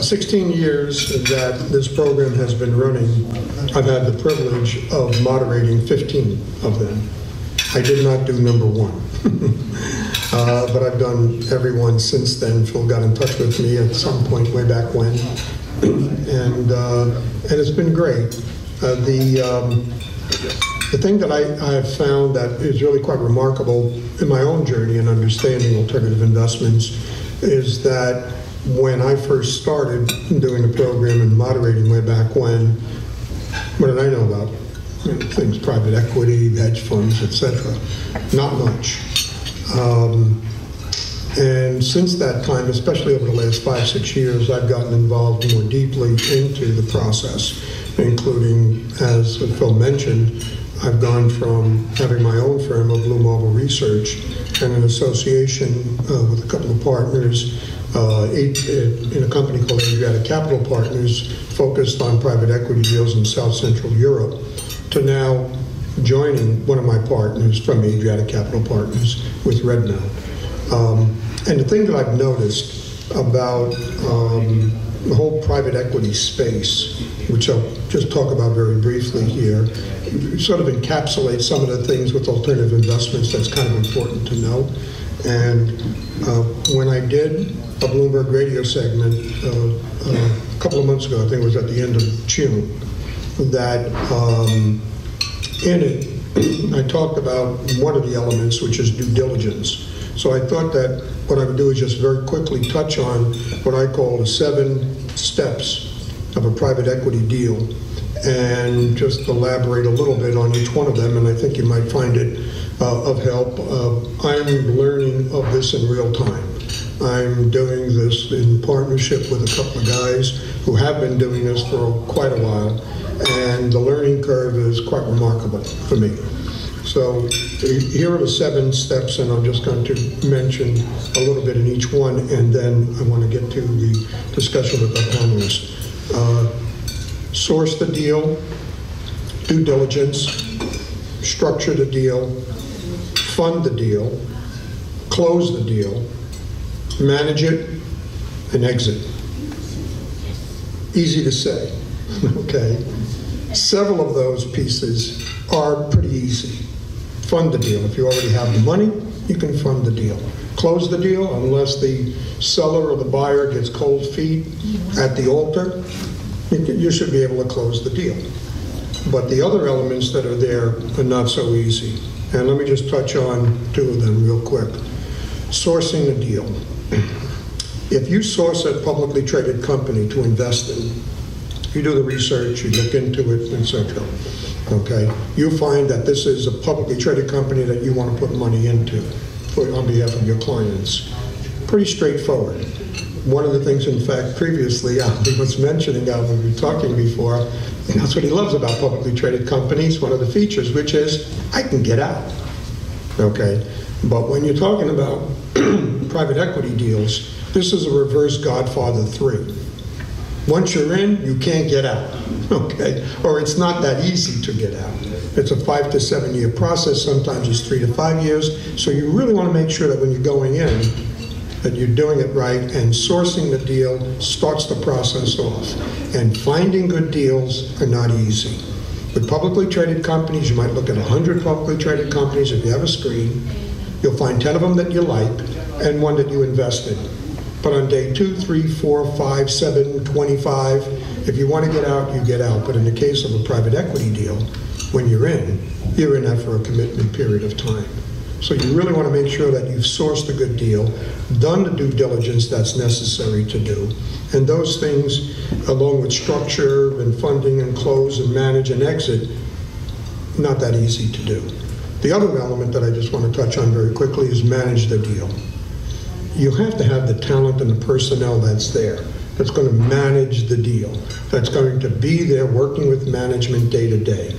16 years that this program has been running, I've had the privilege of moderating 15 of them. I did not do number one, but I've done every one since then. Phil got in touch with me at some point way back when, and it's been great. The thing that I have found that is really quite remarkable in my own journey in understanding alternative investments is that when I first started doing the program and moderating way back when, what did I know about? Things, private equity, hedge funds, etc. Not much. And since that time, especially over the last 5-6 years, I've gotten involved more deeply into the process, including, as Phil mentioned, I've gone from having my own firm of Blue Marble Research and an association with a couple of partners in a company called Adriatic Capital Partners, focused on private equity deals in South Central Europe, to now joining one of my partners from Adriatic Capital Partners with Redmount. And the thing that I've noticed about the whole private equity space, which I'll just talk about very briefly here, sort of encapsulates some of the things with alternative investments that's kind of important to know. And when I did a Bloomberg radio segment a couple of months ago, I think it was at the end of June, that in it I talked about one of the elements, which is due diligence. So I thought that what I would do is just very quickly touch on what I call the 7 steps of a private equity deal and just elaborate a little bit on each one of them, and I think you might find it of help. I'm learning of this in real time. I'm doing this in partnership with a couple of guys who have been doing this for quite a while, and the learning curve is quite remarkable for me. So here are the 7 steps, and I'm just going to mention a little bit in each one, and then I want to get to the discussion with our panelists. Source the deal, due diligence, structure the deal, fund the deal, close the deal, manage it, and exit. Easy to say, okay? Several of those pieces are pretty easy. Fund the deal. If you already have the money, you can fund the deal. Close the deal unless the seller or the buyer gets cold feet at the altar. You should be able to close the deal. But the other elements that are there are not so easy. And let me just touch on 2 of them real quick. Sourcing a deal. If you source a publicly traded company to invest in, you do the research, you look into it, etc. Okay, you find that this is a publicly traded company that you want to put money into on behalf of your clients. Pretty straightforward. One of the things, in fact, previously, Alvin was mentioning, when we were talking before, and that's what he loves about publicly traded companies, one of the features, which is, I can get out. Okay, but when you're talking about private equity deals, this is a reverse Godfather 3. Once you're in, you can't get out, okay? Or it's not that easy to get out. It's a 5 to 7 year process, sometimes it's 3 to 5 years, so you really want to make sure that when you're going in, that you're doing it right, and sourcing the deal starts the process off. And finding good deals are not easy. With publicly traded companies, you might look at 100 publicly traded companies. If you have a screen, you'll find 10 of them that you like and one that you invest in. But on day 2, 3, 4, 5, 7, 25, if you want to get out, you get out. But in the case of a private equity deal, when you're in that for a commitment period of time. So you really want to make sure that you've sourced a good deal, done the due diligence that's necessary to do. And those things, along with structure and funding and close and manage and exit, not that easy to do. The other element that I just want to touch on very quickly is manage the deal. You have to have the talent and the personnel that's there, that's going to manage the deal, that's going to be there working with management day to day.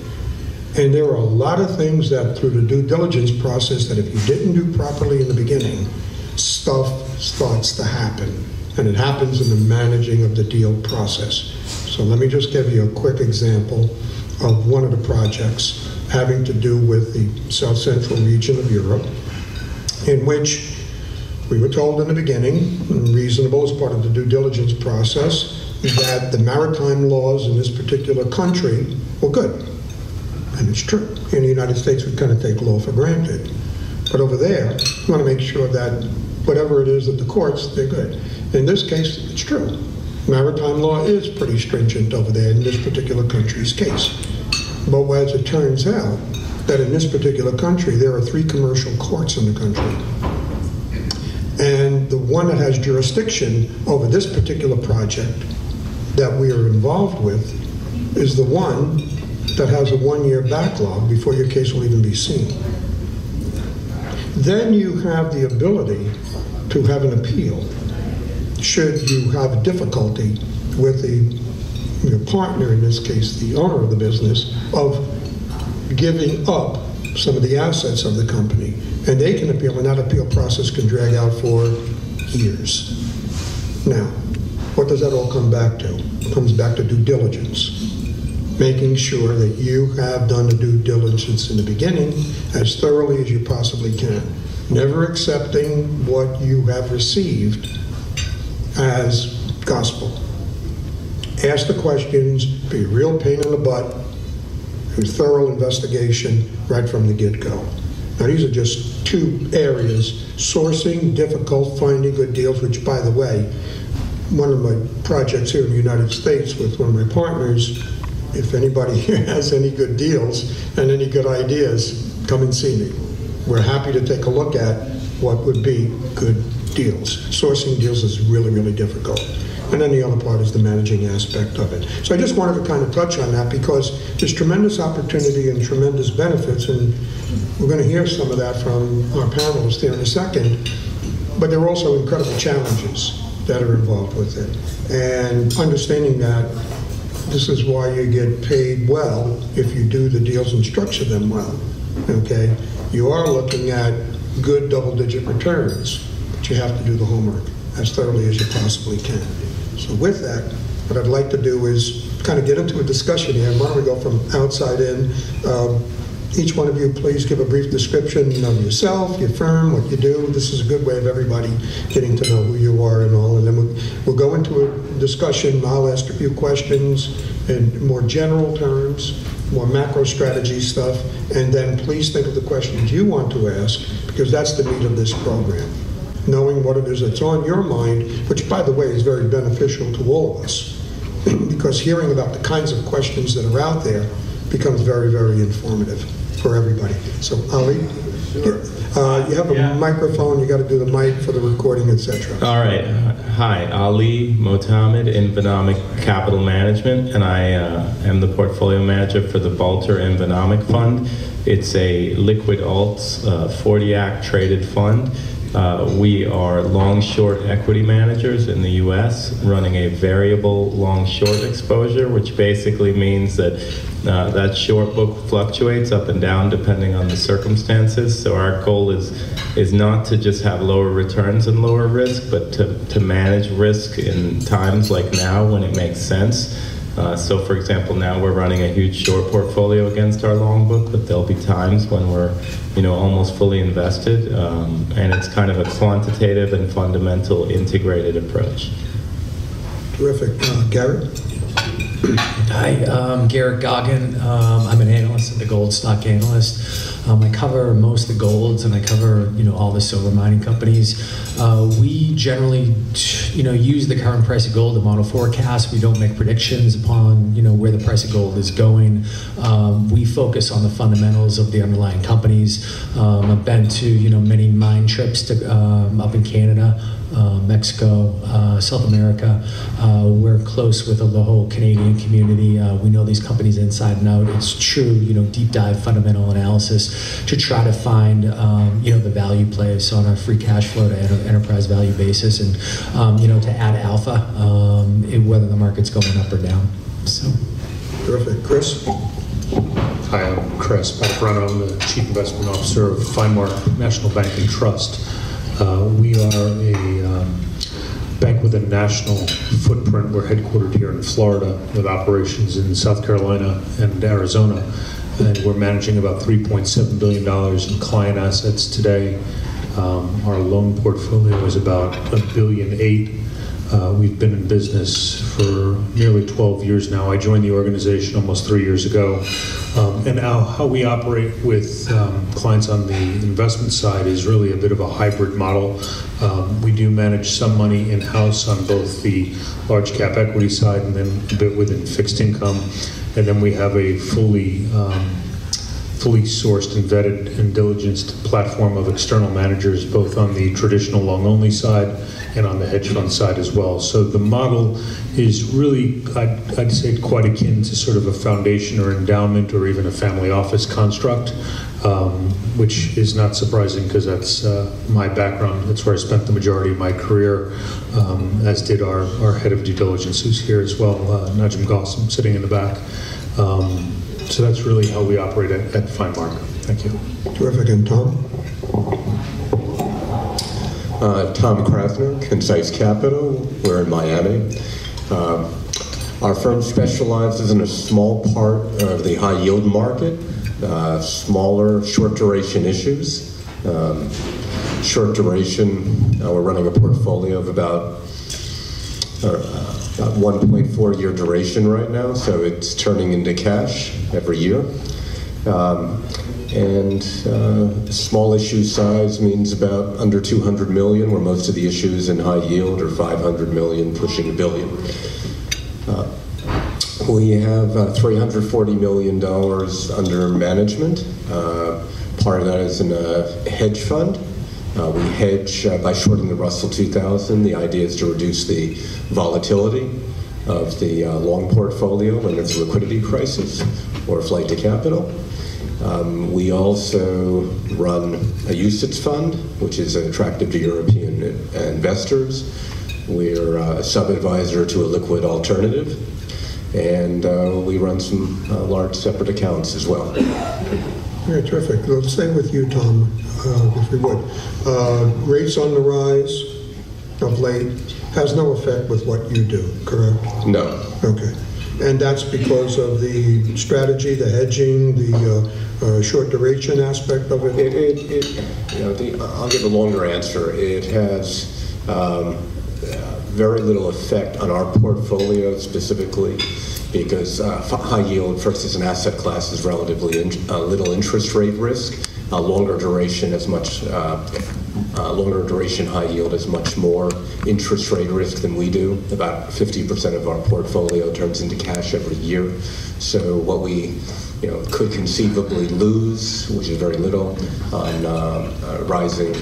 And there are a lot of things that through the due diligence process that if you didn't do properly in the beginning, stuff starts to happen. And it happens in the managing of the deal process. So let me just give you a quick example of one of the projects having to do with the South Central region of Europe, in which we were told in the beginning, reasonable as part of the due diligence process, that the maritime laws in this particular country were good. And it's true. In the United States, we kind of take law for granted. But over there, you want to make sure that whatever it is at the courts, they're good. In this case, it's true. Maritime law is pretty stringent over there in this particular country's case. But as it turns out, that in this particular country, there are 3 commercial courts in the country. And the one that has jurisdiction over this particular project that we are involved with is the one that has a 1-year backlog before your case will even be seen. Then you have the ability to have an appeal should you have a difficulty with your partner, in this case the owner of the business, of giving up some of the assets of the company. And they can appeal, and that appeal process can drag out for years. Now, what does that all come back to? It comes back to due diligence. Making sure that you have done the due diligence in the beginning as thoroughly as you possibly can. Never accepting what you have received as gospel. Ask the questions, be a real pain in the butt, and thorough investigation right from the get-go. Now, these are just 2 areas: sourcing, difficult, finding good deals, which, by the way, one of my projects here in the United States with one of my partners, if anybody here has any good deals and any good ideas, come and see me. We're happy to take a look at what would be good deals. Sourcing deals is really, really difficult. And then the other part is the managing aspect of it. So I just wanted to kind of touch on that because there's tremendous opportunity and tremendous benefits, and we're going to hear some of that from our panelists here in a second, but there are also incredible challenges that are involved with it. And understanding that this is why you get paid well if you do the deals and structure them well, okay? You are looking at good double-digit returns, but you have to do the homework as thoroughly as you possibly can. So with that, what I'd like to do is kind of get into a discussion here. Why don't we go from outside in? Each one of you, please give a brief description of yourself, your firm, what you do. This is a good way of everybody getting to know who you are and all. And then we'll go into a discussion. I'll ask a few questions in more general terms, more macro strategy stuff, and then please think of the questions you want to ask, because that's the meat of this program. Knowing what it is that's on your mind, which, by the way, is very beneficial to all of us, because hearing about the kinds of questions that are out there becomes very, very informative for everybody. So, Ali, you have a microphone. You got to do the mic for the recording, etc. All right. Hi, Ali Motamed in Vinamic Capital Management, and I am the portfolio manager for the Balter and Vinamic Fund. It's a liquid alts 40 Act traded fund. We are long-short equity managers in the U.S., running a variable long-short exposure, which basically means that that short book fluctuates up and down depending on the circumstances. So our goal is not to just have lower returns and lower risk, but to manage risk in times like now when it makes sense. So for example, now we're running a huge short portfolio against our long book, but there'll be times when we're almost fully invested, and it's kind of a quantitative and fundamental integrated approach. Terrific. Garrett? Hi, Garrett Goggin. I'm an analyst at the Gold Stock Analyst. I cover most of the golds, and I cover all the silver mining companies. We generally use the current price of gold to model forecasts. We don't make predictions upon where the price of gold is going. We focus on the fundamentals of the underlying companies. I've been to many mine trips to up in Canada, Mexico, South America. We're close with the whole Canadian community. We know these companies inside and out. It's true, deep dive fundamental analysis to try to find, the value plays on a free cash flow to enterprise value basis, and to add alpha, whether the market's going up or down. So, Terrific. Chris? Hi, I'm Chris Battifarano. I'm the Chief Investment Officer of Finemark National Bank and Trust. We are a bank with a national footprint. We're headquartered here in Florida with operations in South Carolina and Arizona. And we're managing about $3.7 billion in client assets today. Our loan portfolio is about $1.8 billion. We've been in business for nearly 12 years now. I joined the organization almost 3 years ago. And how we operate with clients on the investment side is really a bit of a hybrid model. We do manage some money in-house on both the large cap equity side and then a bit within fixed income. And then we have a fully sourced and vetted and diligenced platform of external managers, both on the traditional long-only side and on the hedge fund side as well. So the model is really, I'd say, quite akin to sort of a foundation or endowment or even a family office construct, which is not surprising because that's my background. That's where I spent the majority of my career, as did our head of due diligence, who's here as well, Najim Ghassem, sitting in the back. So that's really how we operate at FineMark. Thank you. Terrific. And Tom? Tom Krasner, Concise Capital. We're in Miami. Our firm specializes in a small part of the high yield market, smaller short duration issues. Short duration, we're running a portfolio of about 1.4 year duration right now, so it's turning into cash every year. And small issue size means about under 200 million, where most of the issues in high yield are 500 million, pushing $1 billion. We have $340 million under management. Part of that is in a hedge fund. We hedge by shorting the Russell 2000. The idea is to reduce the volatility of the long portfolio when there's a liquidity crisis or a flight to capital. We also run a UCITS fund, which is attractive to European investors. We're a sub-advisor to a liquid alternative, and we run some large separate accounts as well. Yeah, terrific. Let's stay with you, Tom, if we would. Rates on the rise of late has no effect with what you do, correct? No. Okay. And that's because of the strategy, the hedging, the short duration aspect of it? I'll give a longer answer. It has very little effect on our portfolio specifically because high yield, first as an asset class, is relatively little interest rate risk. Longer duration high yield is much more interest rate risk than we do. About 50% of our portfolio turns into cash every year. So what we could conceivably lose, which is very little, on rising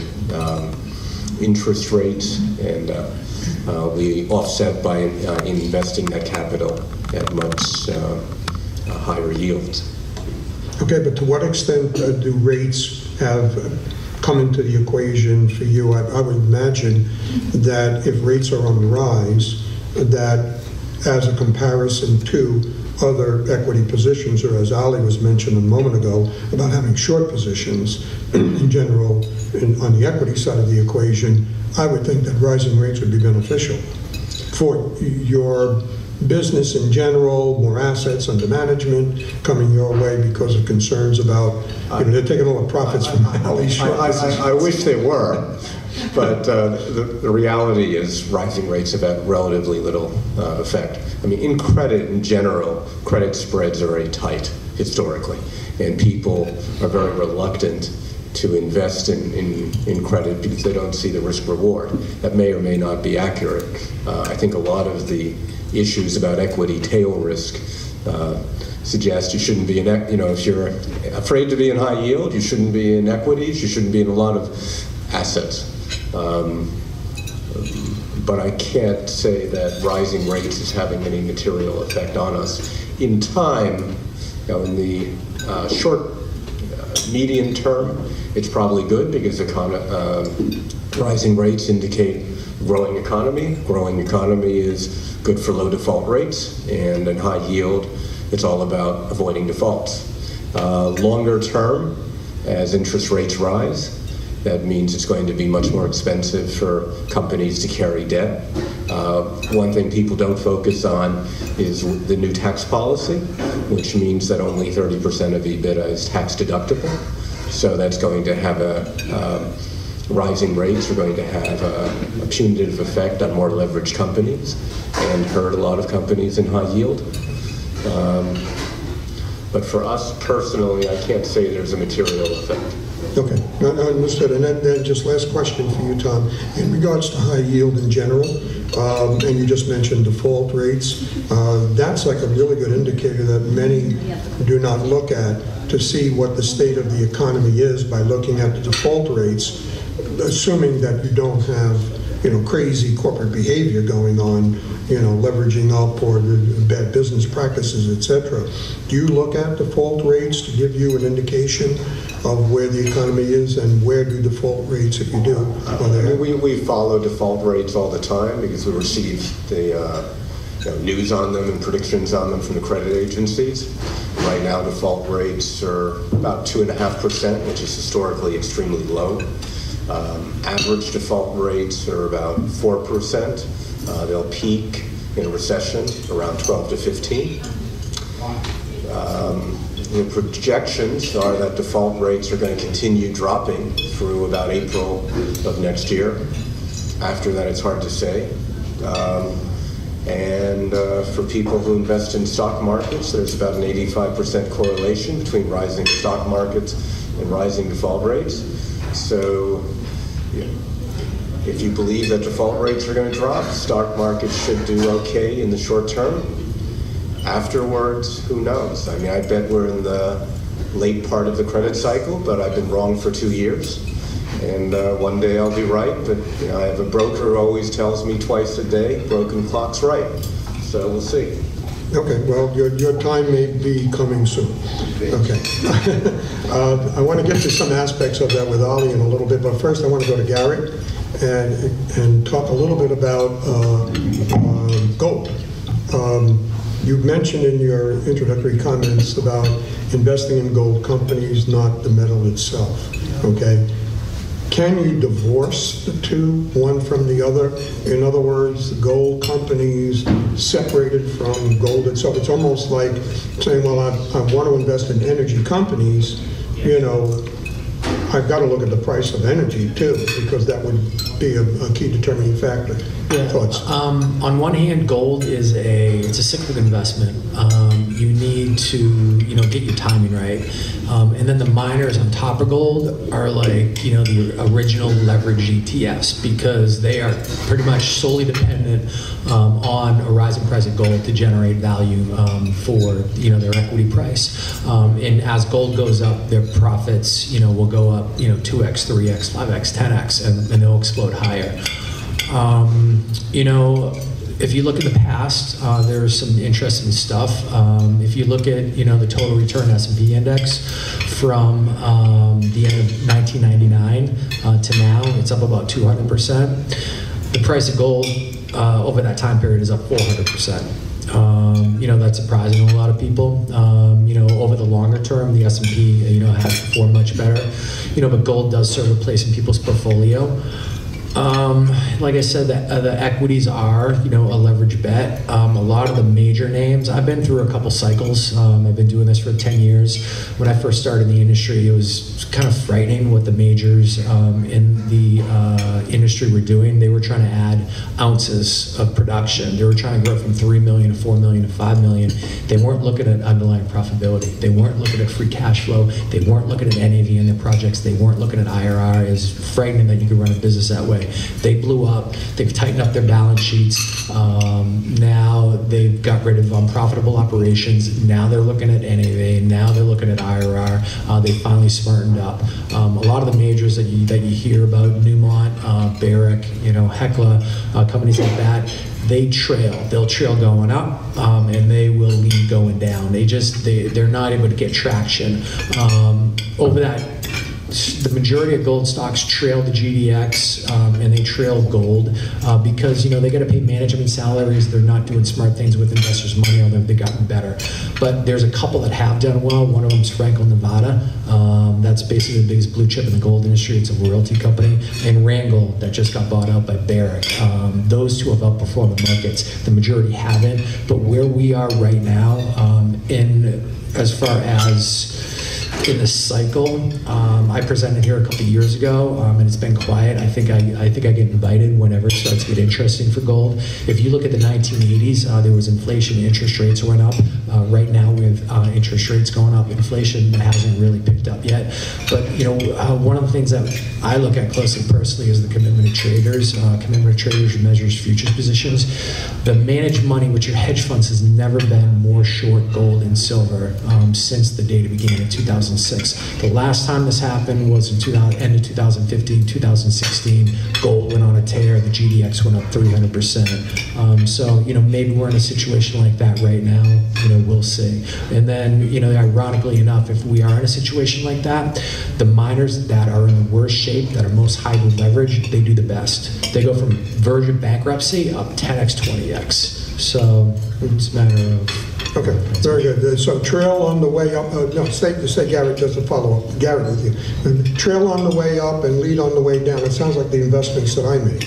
interest rates, and we offset by investing that capital at much higher yields. Okay, but to what extent do rates have come into the equation for you? I would imagine that if rates are on the rise, that as a comparison to other equity positions, or as Ali was mentioned a moment ago, about having short positions in general on the equity side of the equation, I would think that rising rates would be beneficial for your business in general, more assets under management coming your way because of concerns about, they're taking all the profits from Ali's short positions. I wish they were, but the reality is rising rates have had relatively little effect. I mean, in credit in general, credit spreads are very tight historically, and people are very reluctant to invest in credit because they don't see the risk reward. That may or may not be accurate. I think a lot of the issues about equity tail risk suggest you shouldn't be in, if you're afraid to be in high yield, you shouldn't be in equities, you shouldn't be in a lot of assets. But I can't say that rising rates is having any material effect on us. In time, in the short, medium term, it's probably good because rising rates indicate growing economy. Growing economy is good for low default rates, and in high yield, it's all about avoiding defaults. Longer term, as interest rates rise, that means it's going to be much more expensive for companies to carry debt. One thing people don't focus on is the new tax policy, which means that only 30% of EBITDA is tax deductible. So that's going to have rising rates are going to have a punitive effect on more leveraged companies and hurt a lot of companies in high yield. But for us personally, I can't say there's a material effect. Okay, no, understood. And then just last question for you, Tom. In regards to high yield in general, and you just mentioned default rates, that's like a really good indicator that many do not look at to see what the state of the economy is by looking at the default rates, assuming that you don't have, crazy corporate behavior going on, leveraging up or bad business practices, etc. Do you look at default rates to give you an indication of where the economy is, and where do default rates, if you do? We follow default rates all the time because we receive the news on them and predictions on them from the credit agencies. Right now, default rates are about 2.5%, which is historically extremely low. Average default rates are about 4%. They'll peak in a recession around 12 to 15. The projections are that default rates are going to continue dropping through about April of next year. After that, it's hard to say. And for people who invest in stock markets, there's about an 85% correlation between rising stock markets and rising default rates. So if you believe that default rates are going to drop, stock markets should do okay in the short term. Afterwards, who knows? I mean, I bet we're in the late part of the credit cycle, but I've been wrong for 2 years. And one day I'll be right, but I have a broker who always tells me twice a day, broken clock's right. So we'll see. Okay, well, your time may be coming soon. Okay. I want to get to some aspects of that with Ali in a little bit, but first I want to go to Garrett and talk a little bit about gold. You mentioned in your introductory comments about investing in gold companies, not the metal itself, okay? Can you divorce the two, one from the other? In other words, gold companies separated from gold itself. It's almost like saying, well, I want to invest in energy companies, I've got to look at the price of energy too, because that would be a key determining factor. Yeah. Thoughts? On one hand, gold is it's a cyclical investment. You need to get your timing right, and then the miners on top of gold are like the original leverage ETFs, because they are pretty much solely dependent on a rising price of gold to generate value for their equity price. And as gold goes up, their profits will go up 2x, 3x, 5x, 10x, and they'll explode higher. If you look at the past, there's some interesting stuff. If you look at the total return S&P index from the end of 1999 to now, it's up about 200%. The price of gold over that time period is up 400%. That's surprising to a lot of people. Over the longer term, the S&P has performed much better. But gold does serve a place in people's portfolio. Like I said, the equities are, a leverage bet. A lot of the major names, I've been through a couple cycles. I've been doing this for 10 years. When I first started in the industry, it was kind of frightening what the majors in the industry were doing. They were trying to add ounces of production. They were trying to grow from 3 million to 4 million to 5 million. They weren't looking at underlying profitability. They weren't looking at free cash flow. They weren't looking at NAV in their projects. They weren't looking at IRR. It's frightening that you could run a business that way. They blew up. They've tightened up their balance sheets. Now they've got rid of unprofitable operations. Now they're looking at NAV. Now they're looking at IRR. They finally smartened up. A lot of the majors that you hear about, Newmont, Barrick, Hecla, companies like that, they trail. They'll trail going up, and they will lead going down. They're not able to get traction. Over that, the majority of gold stocks trail the GDX, and they trail gold because they got to pay management salaries. They're not doing smart things with investors' money, although they've gotten better. But there's a couple that have done well. One of them is Franco-Nevada. That's basically the biggest blue chip in the gold industry. It's a royalty company. And Randgold, that just got bought out by Barrick. Those two have outperformed the markets. The majority haven't. But where we are right now, as far as in the cycle. I presented here a couple of years ago, and it's been quiet. I think I get invited whenever it starts to get interesting for gold. If you look at the 1980s, there was inflation, interest rates went up. Right now, with interest rates going up, inflation hasn't really picked up yet. But one of the things that I look at closely personally is the commitment of traders. Commitment of traders measures futures positions. The managed money, which are hedge funds, has never been more short gold and silver since the data began in 2006. The last time this happened was in end of 2015, 2016. Gold went on a tear. The GDX went up 300%. So maybe we're in a situation like that right now. We'll see. And then ironically enough, if we are in a situation like that, the miners that are in the worst shape, that are most highly leveraged, they do the best. They go from verge of bankruptcy up 10x, 20x. So it's a matter of... Okay, very good. So trail on the way up, say Garrett does a follow-up. Garrett with you. Trail on the way up and lead on the way down. It sounds like the investments that I make.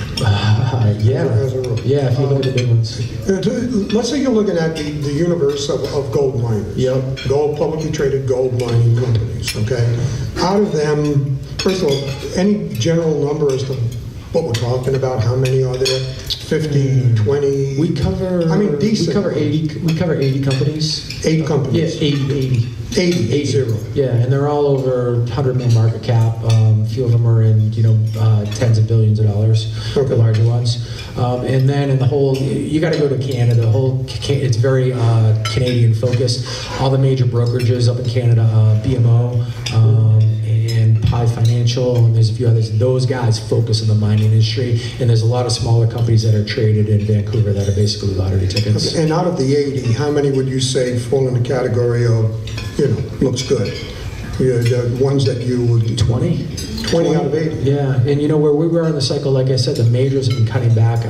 Yeah, if you look at the big ones. Let's say you're looking at the universe of gold miners. Yep. Gold, publicly traded gold mining companies, okay? Out of them, first of all, any general number as to what we're talking about, how many are there? 50, 20? We cover, decent. We cover 80 companies. 8 companies? Yeah, 80. 80. Yeah, and they're all over 100 million market cap. A few of them are in, tens of billions of dollars, the larger ones. And then in the whole, you got to go to Canada. It's very Canadian focused. All the major brokerages up in Canada, BMO, and Pi Financial, and there's a few others. Those guys focus on the mining industry, and there's a lot of smaller companies that are traded in Vancouver that are basically lottery tickets. And out of the 80, how many would you say fall in the category of, looks good? The ones that you would... 20 out of 80. Yeah, and where we were in the cycle, like I said, the majors have been cutting back,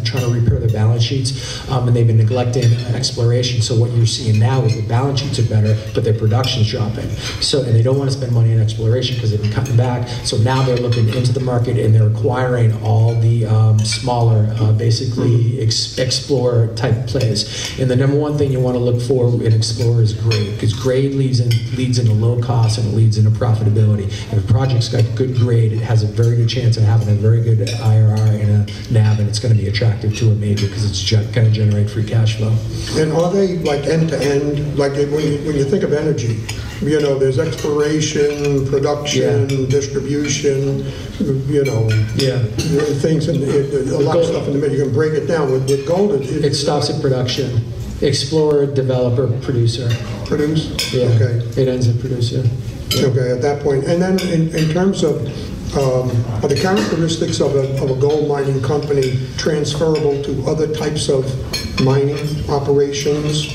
trying to repair their balance sheets, and they've been neglecting exploration. So what you're seeing now is the balance sheets are better, but their production's dropping. So, and they don't want to spend money on exploration because they've been cutting back. So now they're looking into the market and they're acquiring all the smaller, basically explorer type plays. And the number one thing you want to look for in explorer is grade, because grade leads into low cost and it leads into profitability. If a project's got good grade, it has a very good chance of having a very good IRR and a NAV, and it's going to be attractive to a major because it's going to generate free cash flow. And are they like end-to-end? Like when you think of energy, there's exploration, production, distribution, things, and a lot of stuff in the middle. You can break it down. With gold, it stops at production. Explorer, developer, producer. Produce? Yeah. Okay. It ends at producer. Yeah. Okay, at that point. And then in terms of, are the characteristics of a gold mining company transferable to other types of mining operations?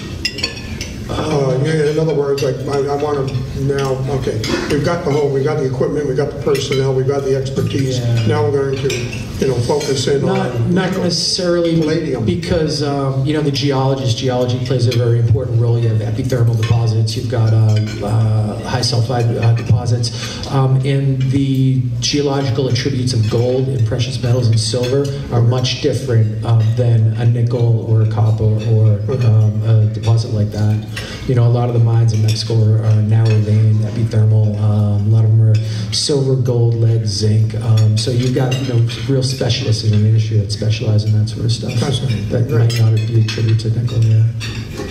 In other words, like I want to now, okay, we've got the equipment, we've got the personnel, we've got the expertise. Yeah. Now we're going to, focus in on not necessarily palladium, because the geology plays a very important role. You have epithermal deposits, you've got high sulfide deposits, and the geological attributes of gold and precious metals and silver are much different than a nickel or a copper or a deposit like that. A lot of the mines in Mexico are narrow vein, epithermal. A lot of them are silver, gold, lead, zinc. So you've got real specialists in the industry that specialize in that sort of stuff. Fascinating. That might not be attributed to nickel. Yeah.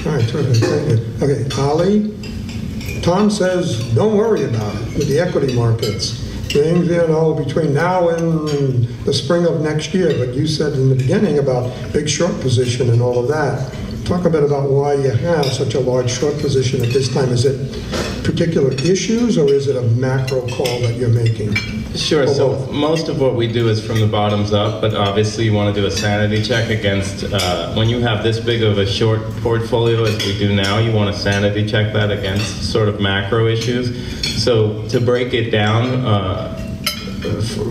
All right, terrific. Thank you. Okay, Ali. Tom says, don't worry about it with the equity markets. Things, between now and the spring of next year. But you said in the beginning about big short position and all of that. Talk a bit about why you have such a large short position at this time. Is it particular issues or is it a macro call that you're making? Sure. So most of what we do is from the bottoms up, but obviously you want to do a sanity check against, when you have this big of a short portfolio as we do now, you want to sanity check that against sort of macro issues. So to break it down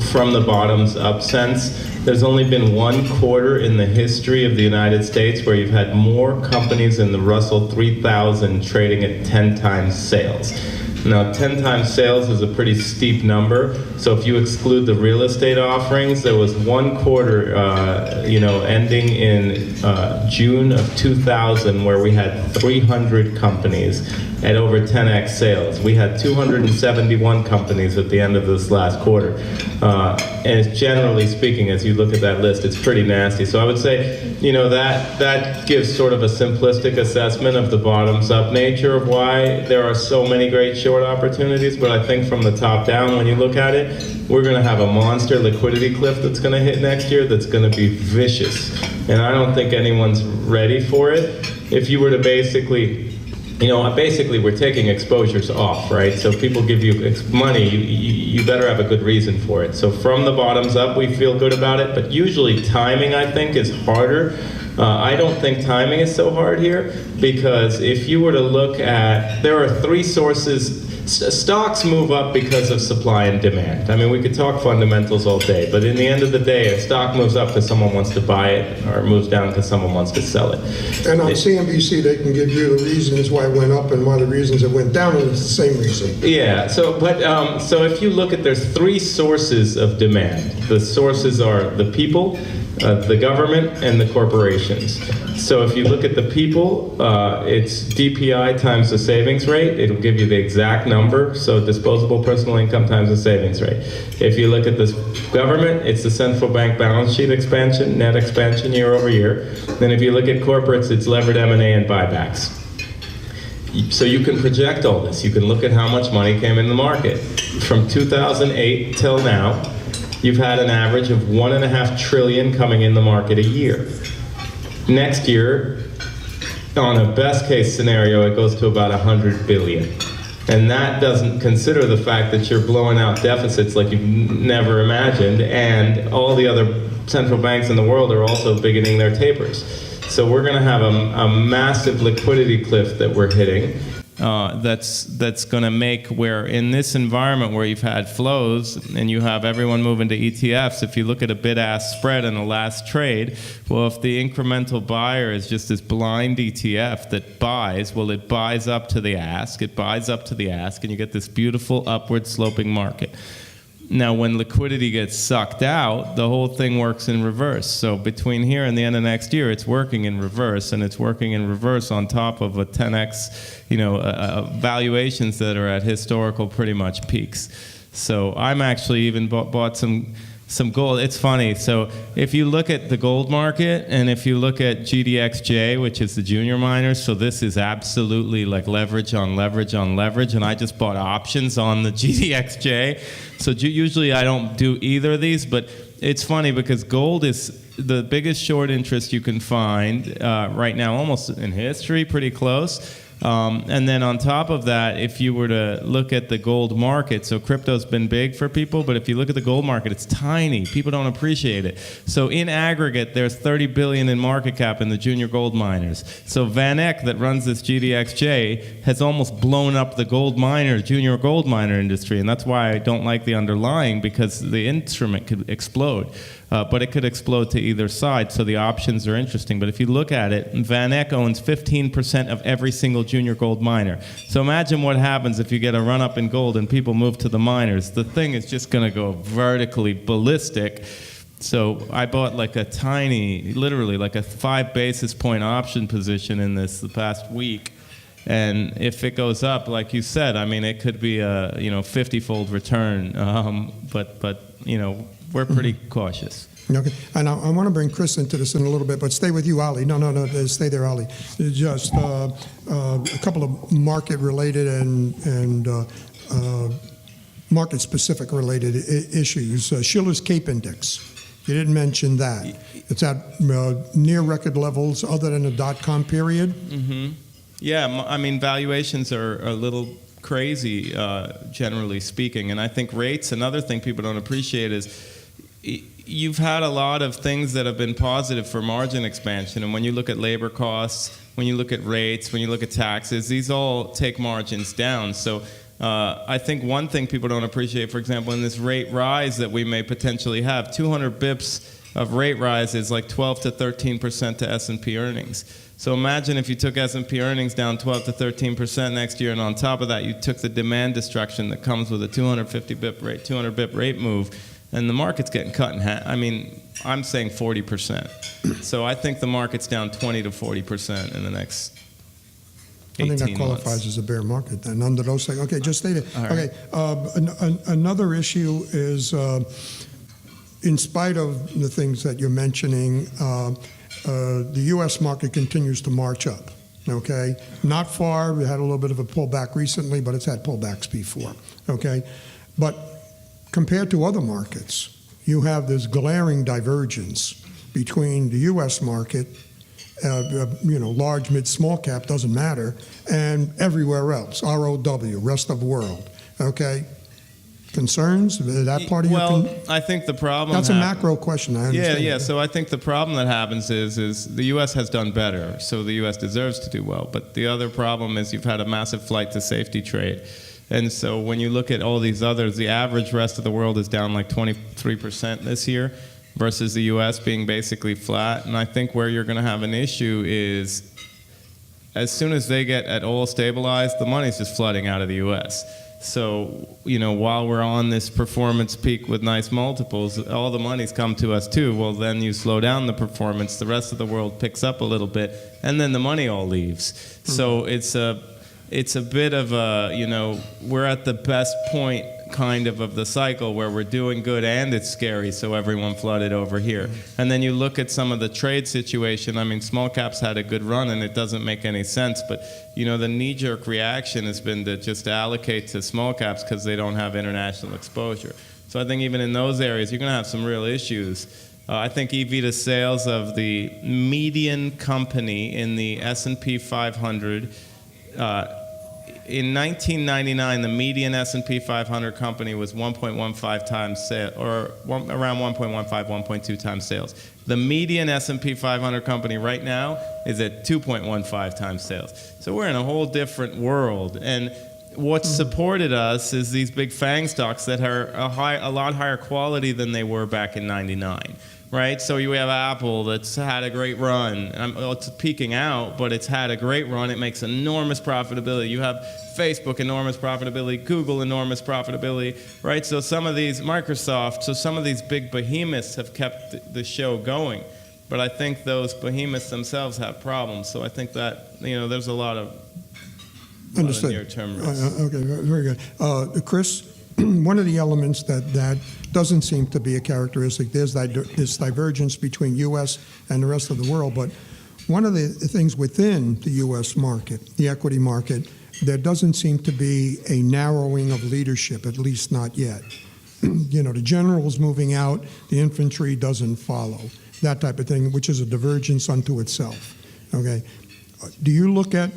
from the bottoms up sense, there's only been one quarter in the history of the United States where you've had more companies in the Russell 3000 trading at 10 times sales. Now, 10 times sales is a pretty steep number. So if you exclude the real estate offerings, there was one quarter, ending in June of 2000 where we had 300 companies at over 10x sales. We had 271 companies at the end of this last quarter. And generally speaking, as you look at that list, it's pretty nasty. So I would say, that gives sort of a simplistic assessment of the bottoms-up nature of why there are so many great short opportunities. But I think from the top down, when you look at it, we're going to have a monster liquidity cliff that's going to hit next year that's going to be vicious. And I don't think anyone's ready for it. If you were to basically we're taking exposures off, right? So people give you money, you better have a good reason for it. So from the bottoms up, we feel good about it, but usually timing, I think, is harder. I don't think timing is so hard here, because if you were to look at, there are three sources. Stocks move up because of supply and demand. I mean, we could talk fundamentals all day, but in the end of the day, a stock moves up because someone wants to buy it, or it moves down because someone wants to sell it. And on CNBC, they can give you the reasons why it went up and why the reasons it went down, and it's the same reason. Yeah, so if you look at, there's three sources of demand. The sources are the people, the government, and the corporations. So if you look at the people, it's DPI times the savings rate. It'll give you the exact number, so disposable personal income times the savings rate. If you look at the government, it's the central bank balance sheet expansion, net expansion year over year. Then if you look at corporates, it's levered M&A and buybacks. So you can project all this. You can look at how much money came in the market. From 2008 till now, you've had an average of $1.5 trillion coming in the market a year. Next year, on a best case scenario, it goes to about 100 billion. And that doesn't consider the fact that you're blowing out deficits like you've never imagined, and all the other central banks in the world are also beginning their tapers. So we're going to have a massive liquidity cliff that we're hitting. That's going to make, where in this environment where you've had flows and you have everyone moving to ETFs, if you look at a bid-ask spread in the last trade, well, if the incremental buyer is just this blind ETF that buys, well, it buys up to the ask, and you get this beautiful upward sloping market. Now, when liquidity gets sucked out, the whole thing works in reverse. So between here and the end of next year, it's working in reverse, and it's working in reverse on top of a 10x, valuations that are at historical pretty much peaks. So I'm actually even bought some gold. It's funny. So if you look at the gold market, and if you look at GDXJ, which is the junior miners, so this is absolutely like leverage on leverage on leverage, and I just bought options on the GDXJ. So usually I don't do either of these, but it's funny because gold is the biggest short interest you can find right now, almost in history, pretty close. And then on top of that, if you were to look at the gold market, so crypto's been big for people, but if you look at the gold market, it's tiny. People don't appreciate it. So in aggregate, there's 30 billion in market cap in the junior gold miners. So Van Eck, that runs this GDXJ, has almost blown up the junior gold miner industry, and that's why I don't like the underlying, because the instrument could explode. But it could explode to either side, so the options are interesting. But if you look at it, Van Eck owns 15% of every single junior gold miner. So imagine what happens if you get a run-up in gold and people move to the miners. The thing is just going to go vertically ballistic. So I bought like a tiny, literally like a 5 basis point option position in this the past week. And if it goes up, like you said, I mean, it could be a 50-fold return. But we're pretty cautious. Okay, and I want to bring Chris into this in a little bit, but stay with you, Ali. No, stay there, Ali. Just a couple of market-related and market-specific related issues. Shiller's Cape Index. You didn't mention that. It's at near record levels other than the dot-com period. Mm-hmm. Yeah, I mean, valuations are a little crazy, generally speaking. And I think rates, another thing people don't appreciate is you've had a lot of things that have been positive for margin expansion. And when you look at labor costs, when you look at rates, when you look at taxes, these all take margins down. So I think one thing people don't appreciate, for example, in this rate rise that we may potentially have, 200 bips of rate rise is like 12 to 13% to S&P earnings. So imagine if you took S&P earnings down 12 to 13% next year, and on top of that, you took the demand destruction that comes with a 250 bip rate, 200 bip rate move, and the market's getting cut in half. I mean, I'm saying 40%. So I think the market's down 20 to 40% in the next I think that 18 qualifies months. as a bear market then, under those things. Okay, just state it. All right. Okay, another issue is, in spite of the things that you're mentioning, the U.S. market continues to march up, okay? Not far, we had a little bit of a pullback recently, but it's had pullbacks before, okay? But compared to other markets, you have this glaring divergence between the U.S. market, large, mid, small cap, doesn't matter, and everywhere else, ROW, rest of world, okay? Concerns? That part of Well, your... I think the problem... That's a macro question, I understand. Yeah. So I think the problem that happens is the U.S. has done better, so the U.S. deserves to do well. But the other problem is you've had a massive flight to safety trade. And so when you look at all these others, the average rest of the world is down like 23% this year versus the U.S. being basically flat. And I think where you're going to have an issue is as soon as they get at all stabilized, the money's just flooding out of the U.S. So, while we're on this performance peak with nice multiples, all the money's come to us too. Well, then you slow down the performance, the rest of the world picks up a little bit, and then the money all leaves. Mm-hmm. So it's a bit of a, we're at the best point kind of the cycle where we're doing good and it's scary, so everyone flooded over here. And then you look at some of the trade situation. I mean, small caps had a good run and it doesn't make any sense, but the knee-jerk reaction has been to just allocate to small caps because they don't have international exposure. So I think even in those areas, you're going to have some real issues. I think EV to sales of the median company in the S&P 500 in 1999, the median S&P 500 company was 1.15 times sales, or around 1.15, 1.2 times sales. The median S&P 500 company right now is at 2.15 times sales. So we're in a whole different world. And what's supported us is these big FANG stocks that are a lot higher quality than they were back in 99. Right, so you have Apple that's had a great run. It's peaking out, but it's had a great run. It makes enormous profitability. You have Facebook, enormous profitability. Google, enormous profitability. Right, so some of these, Microsoft, so some of these big behemoths have kept the show going. But I think those behemoths themselves have problems. So I think that, there's a lot of near-term risks. Okay, very good. Chris, one of the elements that doesn't seem to be a characteristic, there's this divergence between U.S. and the rest of the world, but one of the things within the U.S. market, the equity market, there doesn't seem to be a narrowing of leadership, at least not yet. The general's moving out, the infantry doesn't follow, that type of thing, which is a divergence unto itself. Okay, do you look at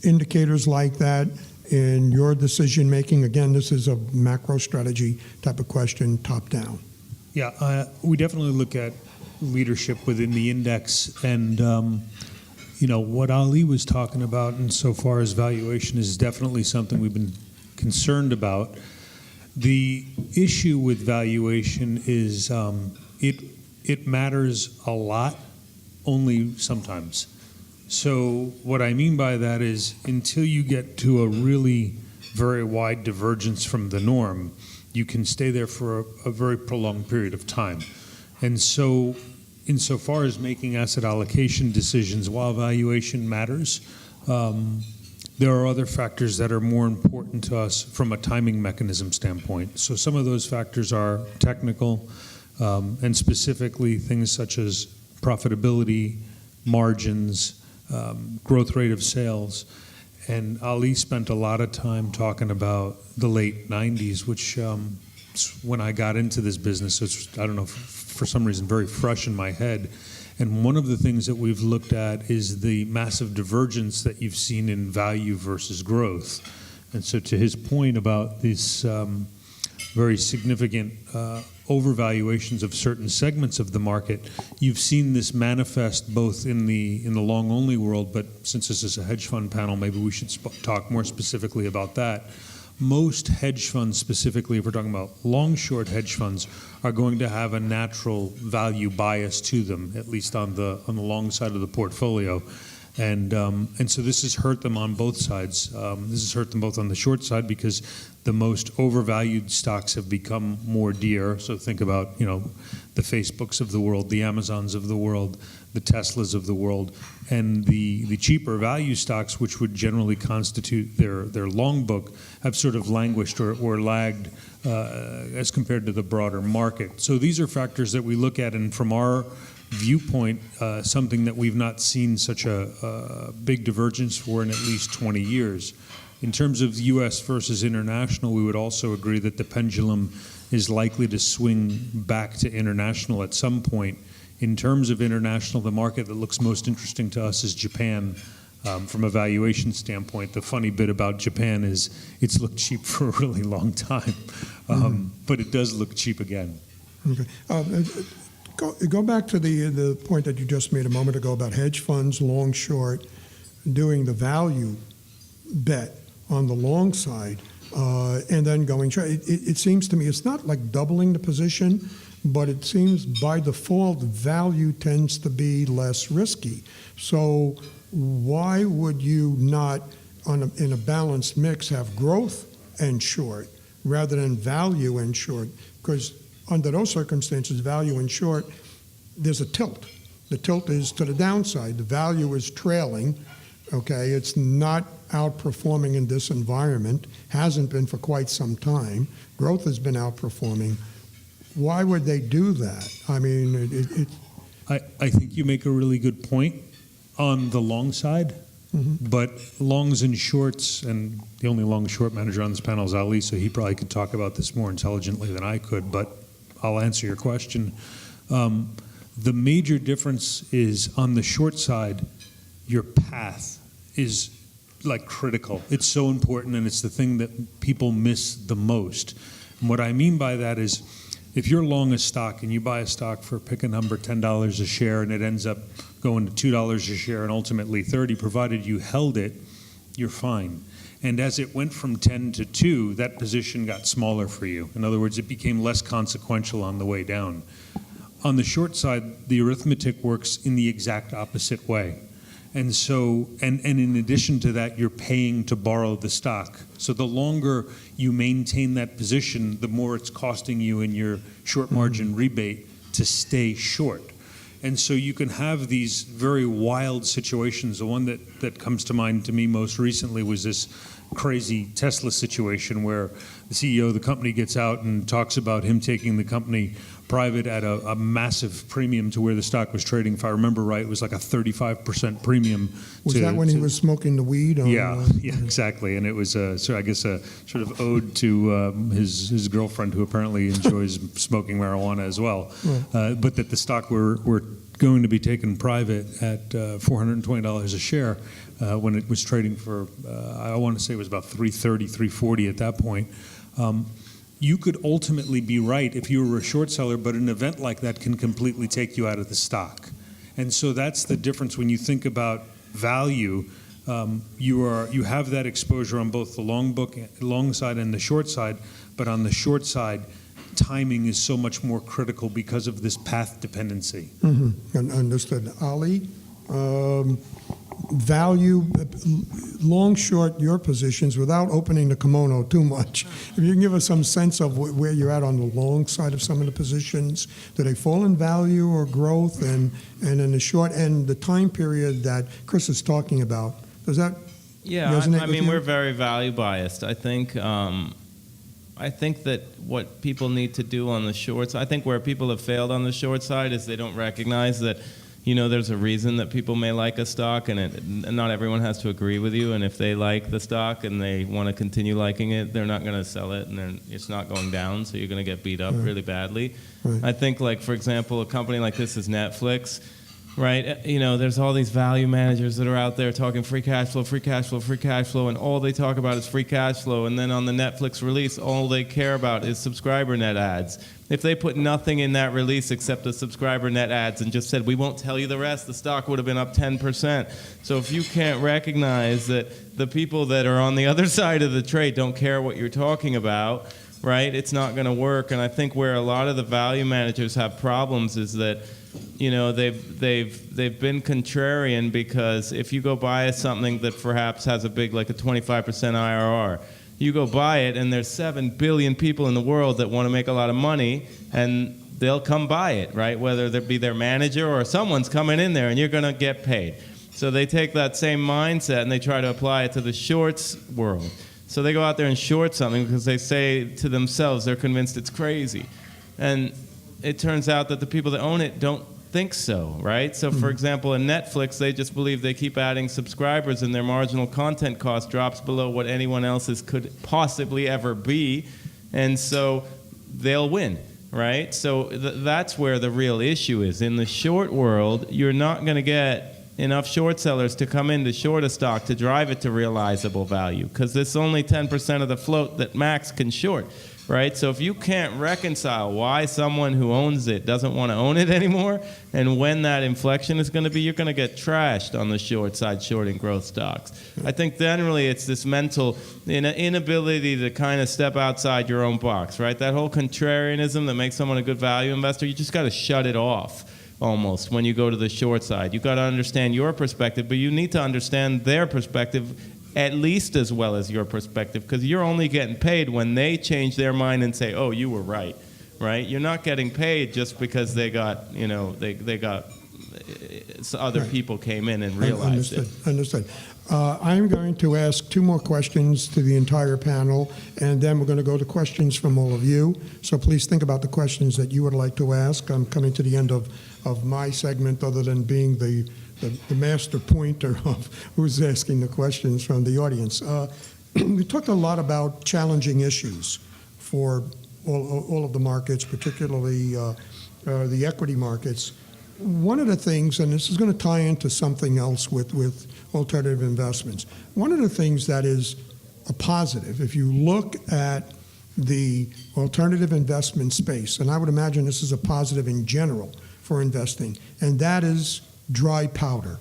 indicators like that in your decision making? Again, this is a macro strategy type of question, top down. Yeah, we definitely look at leadership within the index, and what Ali was talking about insofar as valuation is definitely something we've been concerned about. The issue with valuation is it matters a lot, only sometimes. So what I mean by that is until you get to a really very wide divergence from the norm, you can stay there for a very prolonged period of time. And so insofar as making asset allocation decisions, while valuation matters, there are other factors that are more important to us from a timing mechanism standpoint. So some of those factors are technical, and specifically things such as profitability, margins, growth rate of sales. And Ali spent a lot of time talking about the late 90s, which when I got into this business, it's, I don't know, for some reason, very fresh in my head. And one of the things that we've looked at is the massive divergence that you've seen in value versus growth. And so to his point about these very significant overvaluations of certain segments of the market, you've seen this manifest both in the long-only world, but since this is a hedge fund panel, maybe we should talk more specifically about that. Most hedge funds, specifically if we're talking about long-short hedge funds, are going to have a natural value bias to them, at least on the long side of the portfolio. And so this has hurt them on both sides. This has hurt them both on the short side because the most overvalued stocks have become more dear. So think about, the Facebooks of the world, the Amazons of the world, the Teslas of the world, and the cheaper value stocks, which would generally constitute their long book, have sort of languished or lagged as compared to the broader market. So these are factors that we look at, and from our viewpoint, something that we've not seen such a big divergence for in at least 20 years. In terms of U.S. versus international, we would also agree that the pendulum is likely to swing back to international at some point. In terms of international, the market that looks most interesting to us is Japan. From a valuation standpoint, the funny bit about Japan is it's looked cheap for a really long time, but it does look cheap again. Okay. Go back to the point that you just made a moment ago about hedge funds, long, short, doing the value bet on the long side, and then going short. It seems to me it's not like doubling the position, but it seems by default value tends to be less risky. So why would you not, in a balanced mix, have growth and short rather than value and short? Because under those circumstances, value and short, there's a tilt. The tilt is to the downside. The value is trailing. Okay, it's not outperforming in this environment, hasn't been for quite some time. Growth has been outperforming. Why would they do that? I mean, I think you make a really good point on the long side, but longs and shorts, and the only long short manager on this panel is Ali, so he probably could talk about this more intelligently than I could, but I'll answer your question. The major difference is on the short side, your path is like critical. It's so important, and it's the thing that people miss the most. And what I mean by that is, if you're long a stock and you buy a stock for, pick a number, $10 a share, and it ends up going to $2 a share and ultimately $30, provided you held it, you're fine. And as it went from 10 to 2, that position got smaller for you. In other words, it became less consequential on the way down. On the short side, the arithmetic works in the exact opposite way. And so, and in addition to that, you're paying to borrow the stock. So the longer you maintain that position, the more it's costing you in your short margin rebate to stay short. And so you can have these very wild situations. The one that comes to mind to me most recently was this crazy Tesla situation where the CEO of the company gets out and talks about him taking the company private at a massive premium to where the stock was trading. If I remember right, it was like a 35% premium. Was that when he was smoking the weed? Yeah, exactly. And it was, so I guess, a sort of ode to his girlfriend, who apparently enjoys smoking marijuana as well. Right. But that the stock were going to be taken private at $420 a share when it was trading for, I want to say it was about $330, $340 at that point. You could ultimately be right if you were a short seller, but an event like that can completely take you out of the stock. And so that's the difference when you think about value. You have that exposure on both the long side and the short side, but on the short side, timing is so much more critical because of this path dependency. Understood. Ali, value, long, short, your positions without opening the kimono too much. If you can give us some sense of where you're at on the long side of some of the positions, do they fall in value or growth? And in the short end, the time period that Chris is talking about, does that resonate I with mean, you? we're very value biased. I think that what people need to do on the shorts, I think where people have failed on the short side is they don't recognize that, there's a reason that people may like a stock, and not everyone has to agree with you. And if they like the stock and they want to continue liking it, they're not going to sell it, and it's not going down, so you're going to get beat up really badly. Right. I think, like, for example, a company like this is Netflix. Right, there's all these value managers that are out there talking free cash flow, free cash flow, free cash flow, and all they talk about is free cash flow. And then on the Netflix release, all they care about is subscriber net ads. If they put nothing in that release except the subscriber net ads and just said, we won't tell you the rest, the stock would have been up 10%. So if you can't recognize that the people that are on the other side of the trade don't care what you're talking about, right, it's not going to work. And I think where a lot of the value managers have problems is that they've been contrarian, because if you go buy something that perhaps has a big, like a 25% IRR, you go buy it and there's 7 billion people in the world that want to make a lot of money, and they'll come buy it, right? Whether it be their manager or someone's coming in there, and you're going to get paid. So they take that same mindset and they try to apply it to the shorts world. So they go out there and short something because they say to themselves they're convinced it's crazy. And it turns out that the people that own it don't think so, right? So for example, in Netflix, they just believe they keep adding subscribers and their marginal content cost drops below what anyone else's could possibly ever be. And so they'll win, right? So that's where the real issue is. In the short world, you're not going to get enough short sellers to come in to short a stock to drive it to realizable value, because there's only 10% of the float that max can short, right? So if you can't reconcile why someone who owns it doesn't want to own it anymore, and when that inflection is going to be, you're going to get trashed on the short side shorting growth stocks. I think generally it's this mental inability to kind of step outside your own box, right? That whole contrarianism that makes someone a good value investor, you just got to shut it off. Almost when you go to the short side, you've got to understand your perspective, but you need to understand their perspective at least as well as your perspective, because you're only getting paid when they change their mind and say, "Oh, you were right," right? You're not getting paid just because they got, they got other people came in and realized it. Understood. I'm going to ask 2 more questions to the entire panel, and then we're going to go to questions from all of you. So please think about the questions that you would like to ask. I'm coming to the end of my segment, other than being the master pointer of who's asking the questions from the audience. We talked a lot about challenging issues for all of the markets, particularly the equity markets. One of the things, and this is going to tie into something else with alternative investments, one of the things that is a positive, if you look at the alternative investment space, and I would imagine this is a positive in general for investing, and that is dry powder.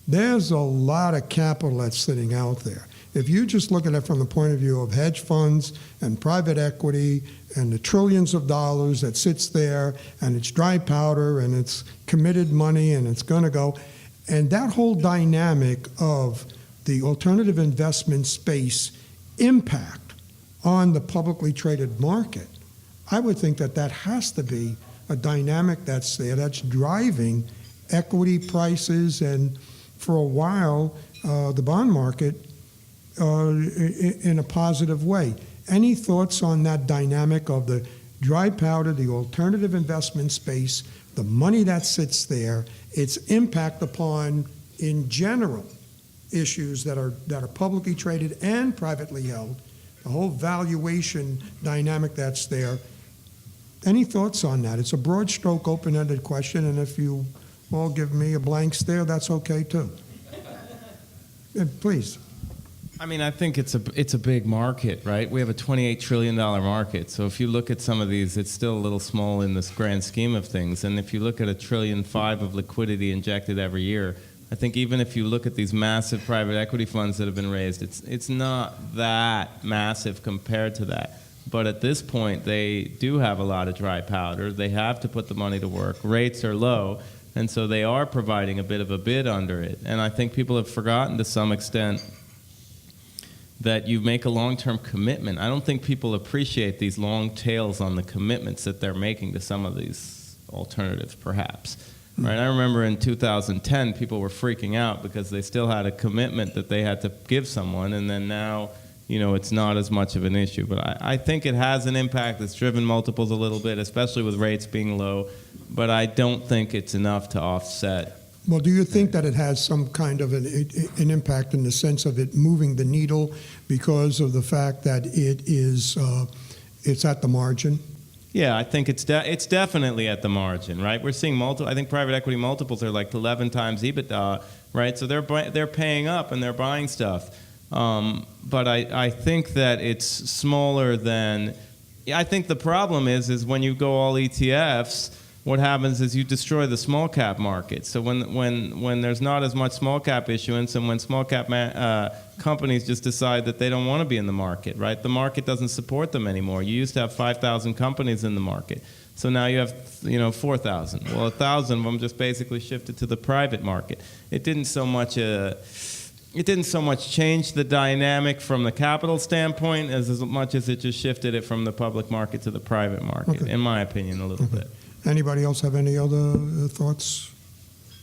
There's a lot of capital that's sitting out there. If you just look at it from the point of view of hedge funds and private equity and the trillions of dollars that sits there, and it's dry powder and it's committed money and it's going to go, and that whole dynamic of the alternative investment space impact on the publicly traded market, I would think that that has to be a dynamic that's there, that's driving equity prices, and for a while, the bond market in a positive way. Any thoughts on that dynamic of the dry powder, the alternative investment space, the money that sits there, its impact upon, in general, issues that are publicly traded and privately held, the whole valuation dynamic that's there? Any thoughts on that? It's a broad stroke, open-ended question, and if you all give me a blank stare, that's okay too. Yeah, please. I mean, I think it's a big market, right? We have a $28 trillion market. So if you look at some of these, it's still a little small in this grand scheme of things. And if you look at $1.5 trillion of liquidity injected every year, I think even if you look at these massive private equity funds that have been raised, it's not that massive compared to that. But at this point, they do have a lot of dry powder. They have to put the money to work. Rates are low, and so they are providing a bit of a bid under it. And I think people have forgotten to some extent that you make a long-term commitment. I don't think people appreciate these long tails on the commitments that they're making to some of these alternatives, perhaps. Right? I remember in 2010, people were freaking out because they still had a commitment that they had to give someone, and then now, it's not as much of an issue. But I think it has an impact. It's driven multiples a little bit, especially with rates being low, but I don't think it's enough to offset. Well, do you think that it has some kind of an impact in the sense of it moving the needle because of the fact that it's at the margin? Yeah, I think it's definitely at the margin, right? We're seeing I think private equity multiples are like 11 times EBITDA, right? So they're paying up and they're buying stuff. But I think that it's smaller than. I think the problem is when you go all ETFs, what happens is you destroy the small cap market. So when there's not as much small cap issuance, and when small cap companies just decide that they don't want to be in the market, right? The market doesn't support them anymore. You used to have 5,000 companies in the market. So now you have 4,000. Well, 1,000 of them just basically shifted to the private market. It didn't so much change the dynamic from the capital standpoint as much as it just shifted it from the public market to the private market, Okay. in my opinion, a little bit. Anybody else have any other thoughts?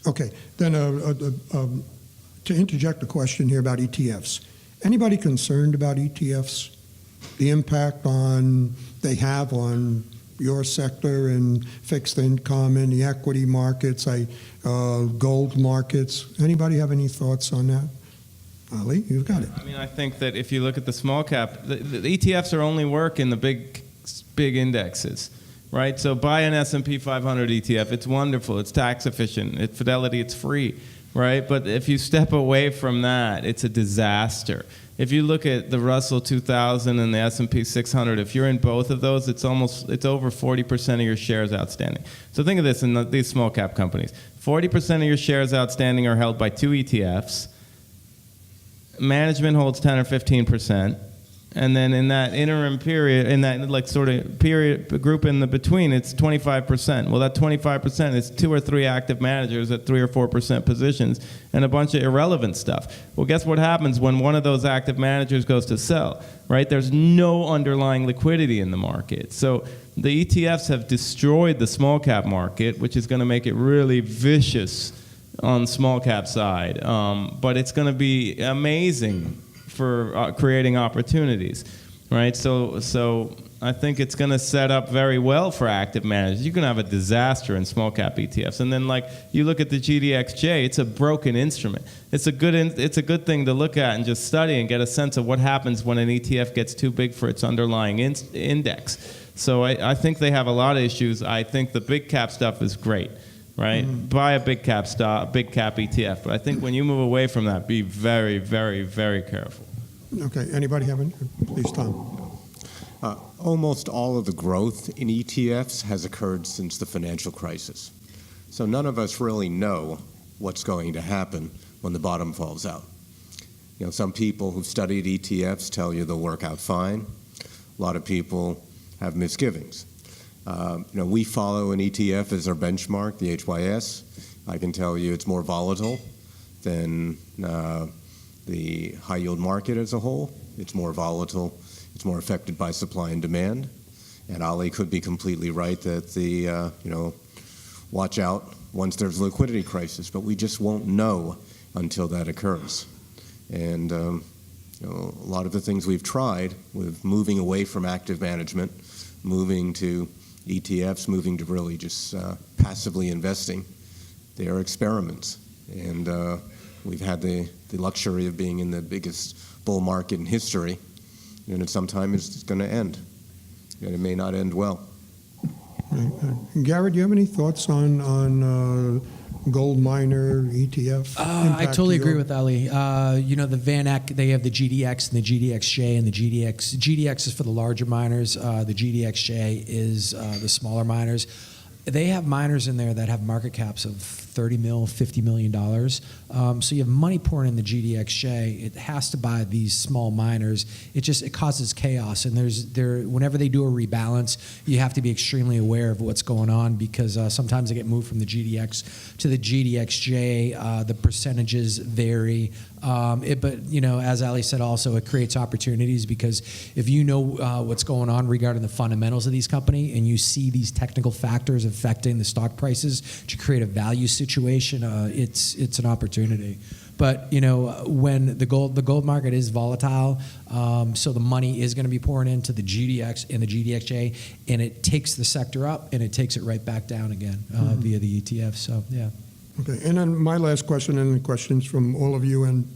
Okay, then to interject a question here about ETFs. Anybody concerned about ETFs? The impact they have on your sector and fixed income and the equity markets, gold markets. Anybody have any thoughts on that? Ali, you've got it. I mean, I think that if you look at the small cap, the ETFs are only work in the big indexes, right? So buy an S&P 500 ETF. It's wonderful. It's tax efficient. At Fidelity, it's free, right? But if you step away from that, it's a disaster. If you look at the Russell 2000 and the S&P 600, if you're in both of those, it's over 40% of your shares outstanding. So think of this in these small cap companies. 40% of your shares outstanding are held by 2 ETFs. Management holds 10 or 15%. And then in that interim period, in that period group in the between, it's 25%. Well, that 25% is 2 or 3 active managers at 3 or 4% positions and a bunch of irrelevant stuff. Well, guess what happens when one of those active managers goes to sell, right? There's no underlying liquidity in the market. So the ETFs have destroyed the small cap market, which is going to make it really vicious on small cap side. But it's going to be amazing for creating opportunities, right? So I think it's going to set up very well for active managers. You can have a disaster in small cap ETFs, and then you look at the GDXJ, it's a broken instrument. It's a good thing to look at and just study and get a sense of what happens when an ETF gets too big for its underlying index. So I think they have a lot of issues. I think the big cap stuff is great. Right? Mm-hmm. Buy a big cap ETF. But I think when you move away from that, be very, very, very careful. Okay. Anybody have any? Please, Tom. Almost all of the growth in ETFs has occurred since the financial crisis. So none of us really know what's going to happen when the bottom falls out. Some people who've studied ETFs tell you they'll work out fine. A lot of people have misgivings. We follow an ETF as our benchmark, the HYS. I can tell you it's more volatile than the high yield market as a whole. It's more volatile. It's more affected by supply and demand. And Ali could be completely right that watch out once there's a liquidity crisis, but we just won't know until that occurs. And a lot of the things we've tried with moving away from active management, moving to ETFs, moving to really just passively investing, they are experiments. And we've had the luxury of being in the biggest bull market in history, and at some time it's going to end. And it may not end well. Garrett, do you have any thoughts on gold miner ETF? I totally agree with Ali. The Van Eck, they have the GDX and the GDXJ, and the GDX is for the larger miners. The GDXJ is the smaller miners. They have miners in there that have market caps of $30 million, $50 million. So you have money pouring in the GDXJ. It has to buy these small miners. It causes chaos. And whenever they do a rebalance, you have to be extremely aware of what's going on, because sometimes they get moved from the GDX to the GDXJ. The percentages vary. But as Ali said, also it creates opportunities, because if you know what's going on regarding the fundamentals of these companies, and you see these technical factors affecting the stock prices to create a value situation, it's an opportunity. But when the gold market is volatile, so the money is going to be pouring into the GDX and the GDXJ, and it takes the sector up and it takes it right back down again via the ETF. So yeah. Okay, and then my last question, and the questions from all of you, and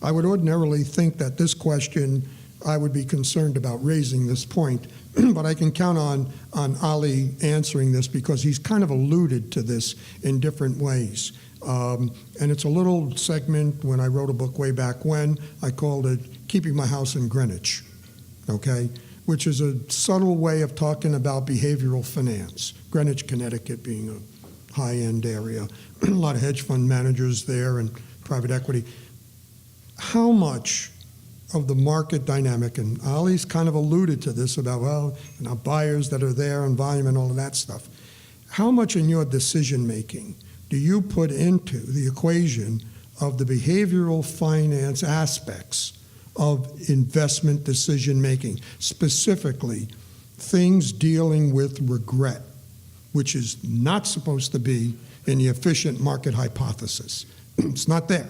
I would ordinarily think that this question, I would be concerned about raising this point, but I can count on Ali answering this, because he's kind of alluded to this in different ways. And it's a little segment. When I wrote a book way back when, I called it Keeping My House in Greenwich, okay, which is a subtle way of talking about behavioral finance, Greenwich, Connecticut being a high-end area, a lot of hedge fund managers there and private equity. How much of the market dynamic, and Ali's kind of alluded to this about, well, buyers that are there and volume and all of that stuff. How much in your decision-making do you put into the equation of the behavioral finance aspects of investment decision-making, specifically things dealing with regret, which is not supposed to be in the efficient market hypothesis? It's not there.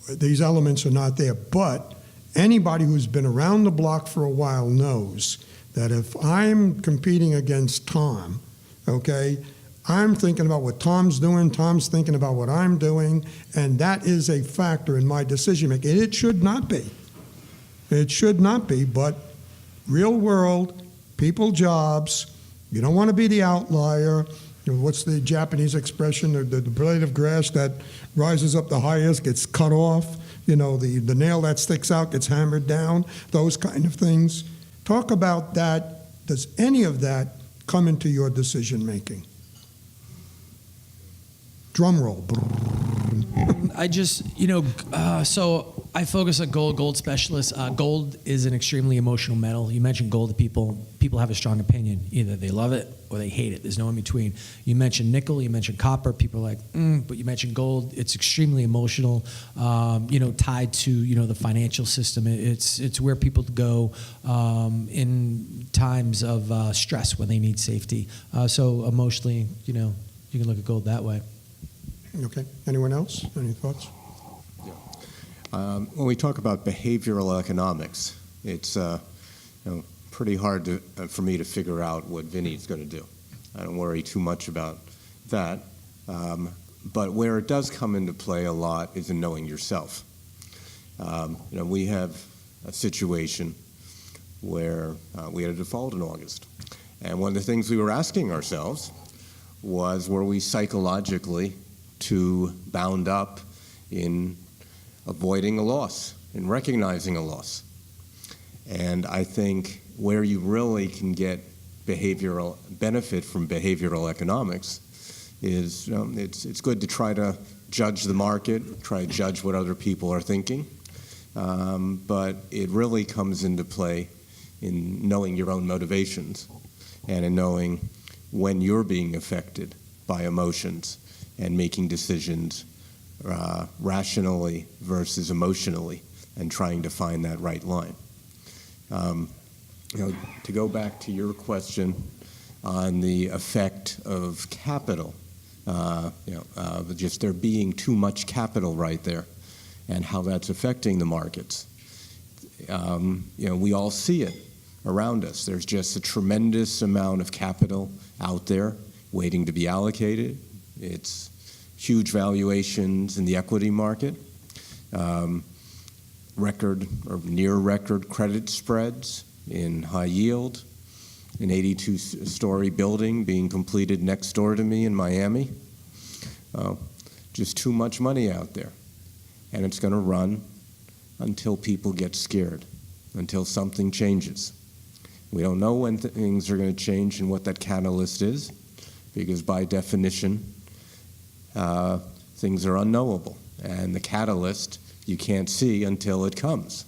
These elements are not there, but anybody who's been around the block for a while knows that if I'm competing against Tom, okay, I'm thinking about what Tom's doing, Tom's thinking about what I'm doing, and that is a factor in my decision making. It should not be. It should not be, but real world, people jobs, you don't want to be the outlier. What's the Japanese expression? The blade of grass that rises up the highest gets cut off. The nail that sticks out gets hammered down, those kind of things. Talk about that. Does any of that come into your decision making? Drum roll. I just, so I focus on gold specialists. Gold is an extremely emotional metal. You mentioned gold, people have a strong opinion. Either they love it or they hate it. There's no in between. You mentioned nickel, you mentioned copper, people are like, but you mentioned gold. It's extremely emotional, tied to, the financial system. It's where people go in times of stress when they need safety. So emotionally, you can look at gold that way. Okay. Anyone else? Any thoughts? When we talk about behavioral economics, it's pretty hard for me to figure out what Vinny's going to do. I don't worry too much about that. But where it does come into play a lot is in knowing yourself. We have a situation where we had a default in August. And one of the things we were asking ourselves was, were we psychologically too bound up in avoiding a loss, in recognizing a loss? And I think where you really can get behavioral benefit from behavioral economics is it's good to try to judge the market, try to judge what other people are thinking, but it really comes into play in knowing your own motivations and in knowing when you're being affected by emotions and making decisions rationally versus emotionally, and trying to find that right line. To go back to your question on the effect of capital, just there being too much capital right there, and how that's affecting the markets. We all see it around us. There's just a tremendous amount of capital out there waiting to be allocated. It's huge valuations in the equity market, record or near record credit spreads in high yield, an 82-story building being completed next door to me in Miami. Just too much money out there. And it's going to run until people get scared, until something changes. We don't know when things are going to change and what that catalyst is, because by definition, things are unknowable. And the catalyst you can't see until it comes.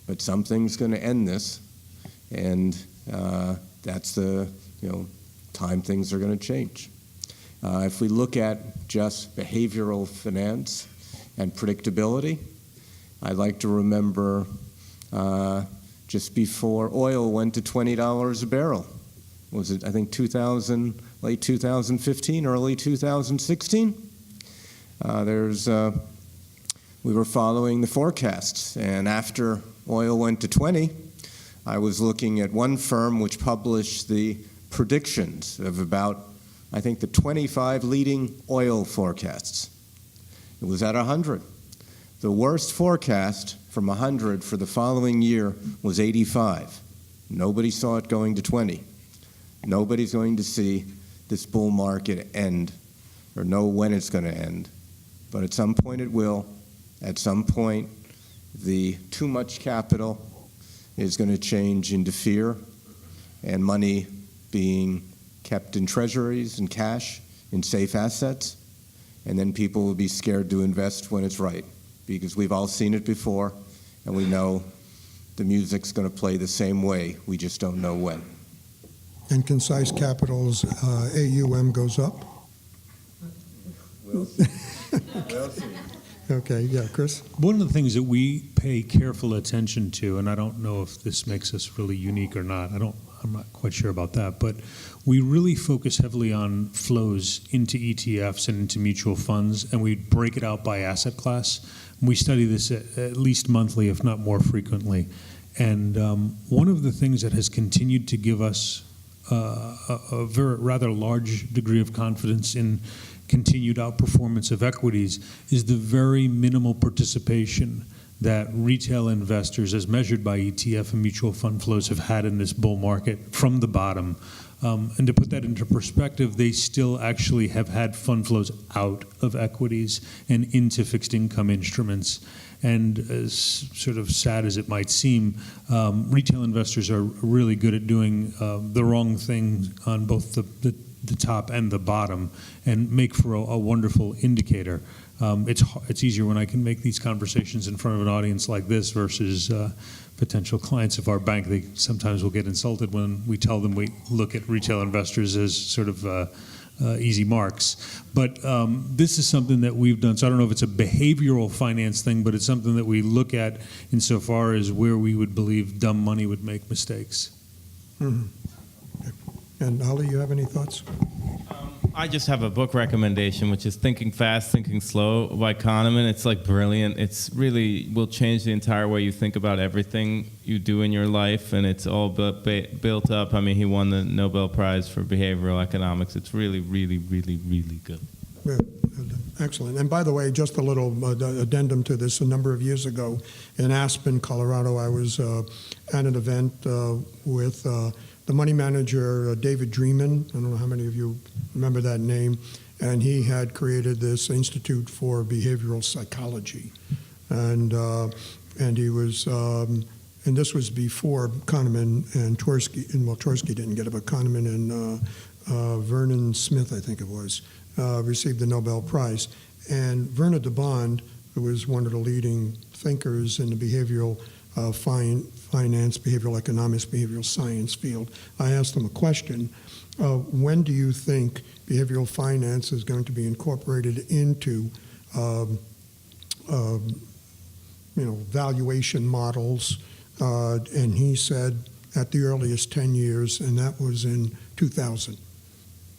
But something's going to end this, and that's the time things are going to change. If we look at just behavioral finance and predictability, I'd like to remember just before oil went to $20 a barrel. Was it, I think, late 2015, early 2016? We were following the forecasts, and after oil went to 20, I was looking at one firm which published the predictions of about, I think, the 25 leading oil forecasts. It was at 100. The worst forecast from 100 for the following year was 85. Nobody saw it going to 20. Nobody's going to see this bull market end or know when it's going to end. But at some point it will. At some point, the too much capital is going to change into fear, and money being kept in treasuries and cash in safe assets, and then people will be scared to invest when it's right, because we've all seen it before, and we know the music's going to play the same way. We just don't know when. And Concise Capital's AUM goes up? We'll see. We'll see. Okay, yeah, Chris? One of the things that we pay careful attention to, and I don't know if this makes us really unique or not, I'm not quite sure about that, but we really focus heavily on flows into ETFs and into mutual funds, and we break it out by asset class. We study this at least monthly, if not more frequently. And one of the things that has continued to give us a rather large degree of confidence in continued outperformance of equities is the very minimal participation that retail investors, as measured by ETF and mutual fund flows, have had in this bull market from the bottom. And to put that into perspective, they still actually have had fund flows out of equities and into fixed income instruments. And as sort of sad as it might seem, retail investors are really good at doing the wrong thing on both the top and the bottom, and make for a wonderful indicator. It's easier when I can make these conversations in front of an audience like this versus potential clients of our bank. They sometimes will get insulted when we tell them we look at retail investors as sort of easy marks. But this is something that we've done. So I don't know if it's a behavioral finance thing, but it's something that we look at insofar as where we would believe dumb money would make mistakes. Mm-hmm. Okay. And Ali, you have any thoughts? I just have a book recommendation, which is Thinking Fast, Thinking Slow by Kahneman. It's like brilliant. It's really will change the entire way you think about everything you do in your life, and it's all built up. I mean, he won the Nobel Prize for behavioral economics. It's really, really, really, really good. Yeah, excellent. And by the way, just a little addendum to this. A number of years ago in Aspen, Colorado, I was at an event with the money manager, David Dreeman. I don't know how many of you remember that name. And he had created this Institute for Behavioral Psychology. And he was, and this was before Kahneman and Tversky, and well, Tversky didn't get it, but Kahneman and Vernon Smith, I think it was, received the Nobel Prize. And Werner de Bond, who was one of the leading thinkers in the behavioral finance, behavioral economics, behavioral science field, I asked him a question. When do you think behavioral finance is going to be incorporated into valuation models? And he said at the earliest 10 years, and that was in 2000.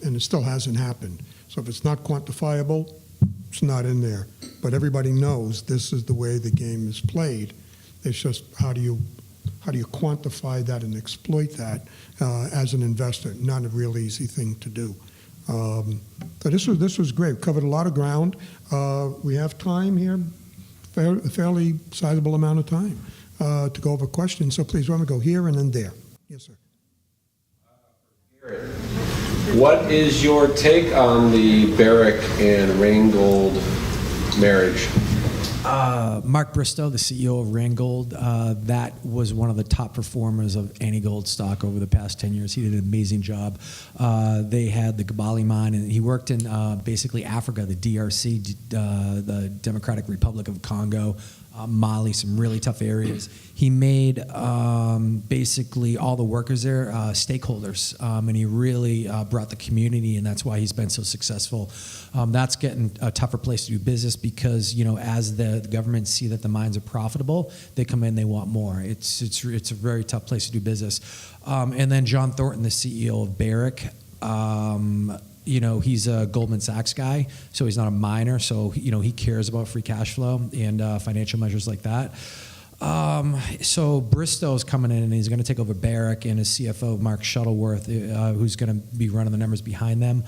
And it still hasn't happened. So if it's not quantifiable, it's not in there. But everybody knows this is the way the game is played. It's just how do you quantify that and exploit that as an investor? Not a real easy thing to do. So this was great. We covered a lot of ground. We have time here, a fairly sizable amount of time to go over questions. So please, want to go here and then there. Yes, sir. Garrett, what is your take on the Barrick and Reingold marriage? Mark Bristow, the CEO of Reingold, that was one of the top performers of any gold stock over the past 10 years. He did an amazing job. They had the Gabali mine, and he worked in basically Africa, the DRC, the Democratic Republic of Congo, Mali, some really tough areas. He made basically all the workers there stakeholders, and he really brought the community, and that's why he's been so successful. That's getting a tougher place to do business because, as the government see that the mines are profitable, they come in, they want more. It's a very tough place to do business. And then John Thornton, the CEO of Barrick, he's a Goldman Sachs guy, so he's not a miner. So, he cares about free cash flow and financial measures like that. So Bristow's coming in and he's going to take over Barrick, and his CFO, Mark Shuttleworth, who's going to be running the numbers behind them.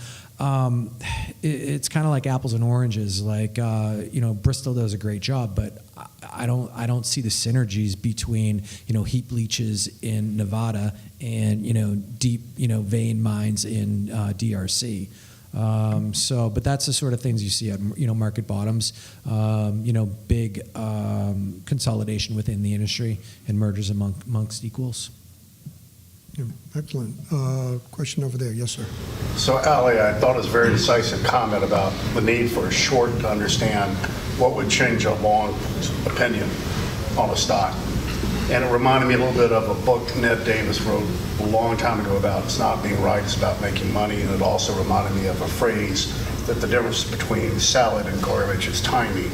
It's kind of like apples and oranges. Like, Bristow does a great job, but I don't see the synergies between, heap leaches in Nevada and, deep, vein mines in DRC. But that's the sort of things you see at, market bottoms, big consolidation within the industry and mergers amongst equals. Yeah, excellent. Question over there. Yes, sir. So, Ali, I thought it was a very decisive comment about the need for a short to understand what would change a long opinion. on a stock. And it reminded me a little bit of a book Ned Davis wrote a long time ago about it's not being right, it's about making money. And it also reminded me of a phrase that the difference between salad and garbage is timing.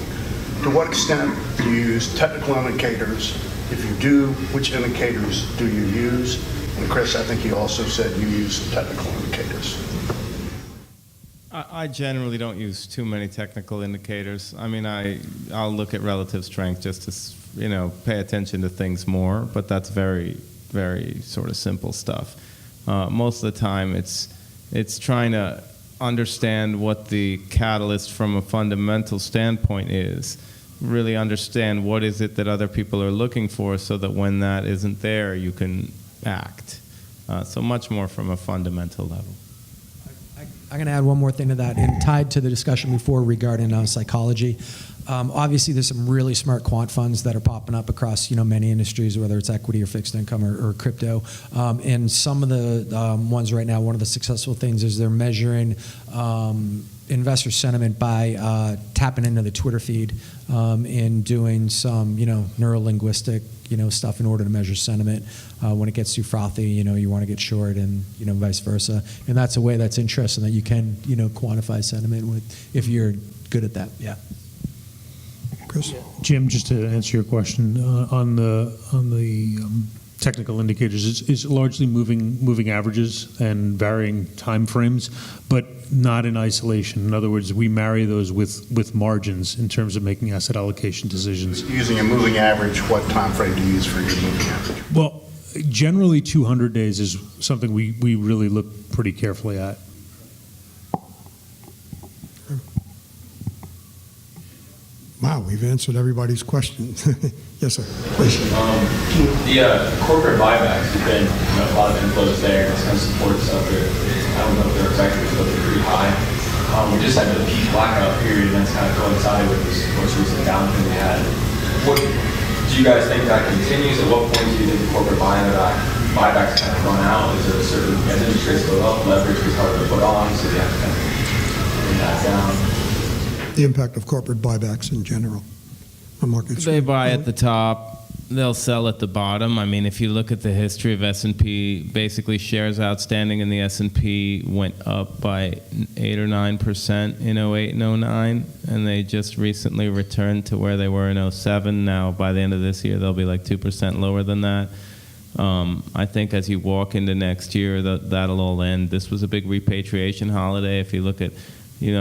To what extent do you use technical indicators? If you do, which indicators do you use? And Chris, I think you also said you use technical indicators. I generally don't use too many technical indicators. I mean, I'll look at relative strength just to, pay attention to things more, but that's very, very sort of simple stuff. Most of the time, it's trying to understand what the catalyst from a fundamental standpoint is, really understand what is it that other people are looking for so that when that isn't there, you can act. So much more from a fundamental level. I'm going to add one more thing to that, and tied to the discussion before regarding psychology. Obviously, there's some really smart quant funds that are popping up across many industries, whether it's equity or fixed income or crypto. And some of the ones right now, one of the successful things is they're measuring investor sentiment by tapping into the Twitter feed and doing some neuro-linguistic stuff in order to measure sentiment. When it gets too frothy, you want to get short, and vice versa. And that's a way that's interesting that you can quantify sentiment with if you're good at that. Yeah. Chris? Jim, just to answer your question on the technical indicators, it's largely moving averages and varying time frames, but not in isolation. In other words, we marry those with margins in terms of making asset allocation decisions. Using a moving average, what time frame do you use for your moving average? Well, generally 200 days is something we really look pretty carefully at. Wow, we've answered everybody's questions. Yes, sir. Please. The corporate buybacks have been a lot of inflows there. It's kind of supports up there. I don't know if they're exactly, but they're pretty high. We just had the peak blackout period, and that's kind of coincided with this most recent downturn we had. What do you guys think that continues? At what point do you think the corporate buybacks kind of run out? Is there a certain, as interest rates go up, leverage is harder to put on, so you have to kind of bring that down? The impact of corporate buybacks in general on markets. They buy at the top, they'll sell at the bottom. I mean, if you look at the history of S&P, basically shares outstanding in the S&P went up by 8 or 9% in 08 and 09, and they just recently returned to where they were in 07. Now, by the end of this year, they'll be like 2% lower than that. I think as you walk into next year, that'll all end. This was a big repatriation holiday. If you look at you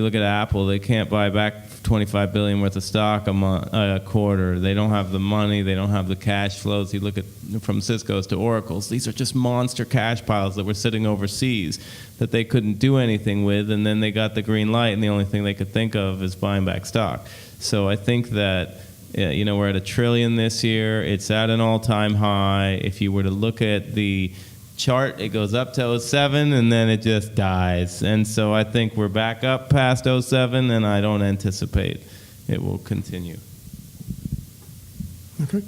look at Apple, they can't buy back $25 billion worth of stock a quarter. They don't have the money. They don't have the cash flows. You look at from Cisco's to Oracle's. These are just monster cash piles that were sitting overseas that they couldn't do anything with, and then they got the green light, and the only thing they could think of is buying back stock. So I think that we're at $1 trillion this year. It's at an all-time high. If you were to look at the chart, it goes up to 07 and then it just dies. And so I think we're back up past 07, and I don't anticipate it will continue. Okay.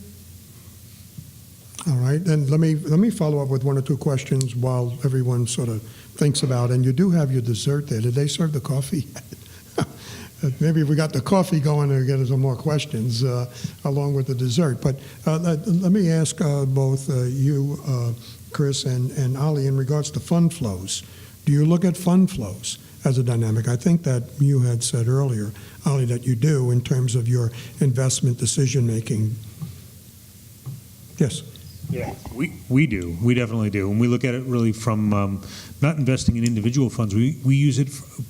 All right, and let me follow up with one or two questions while everyone sort of thinks about. And you do have your dessert there. Did they serve the coffee? Maybe if we got the coffee going, we'll get some more questions along with the dessert. But let me ask both you, Chris and Ali, in regards to fund flows. Do you look at fund flows as a dynamic? I think that you had said earlier, Ali, that you do in terms of your investment decision making. Yes. Yeah, we do. We definitely do. And we look at it really from not investing in individual funds. We use it.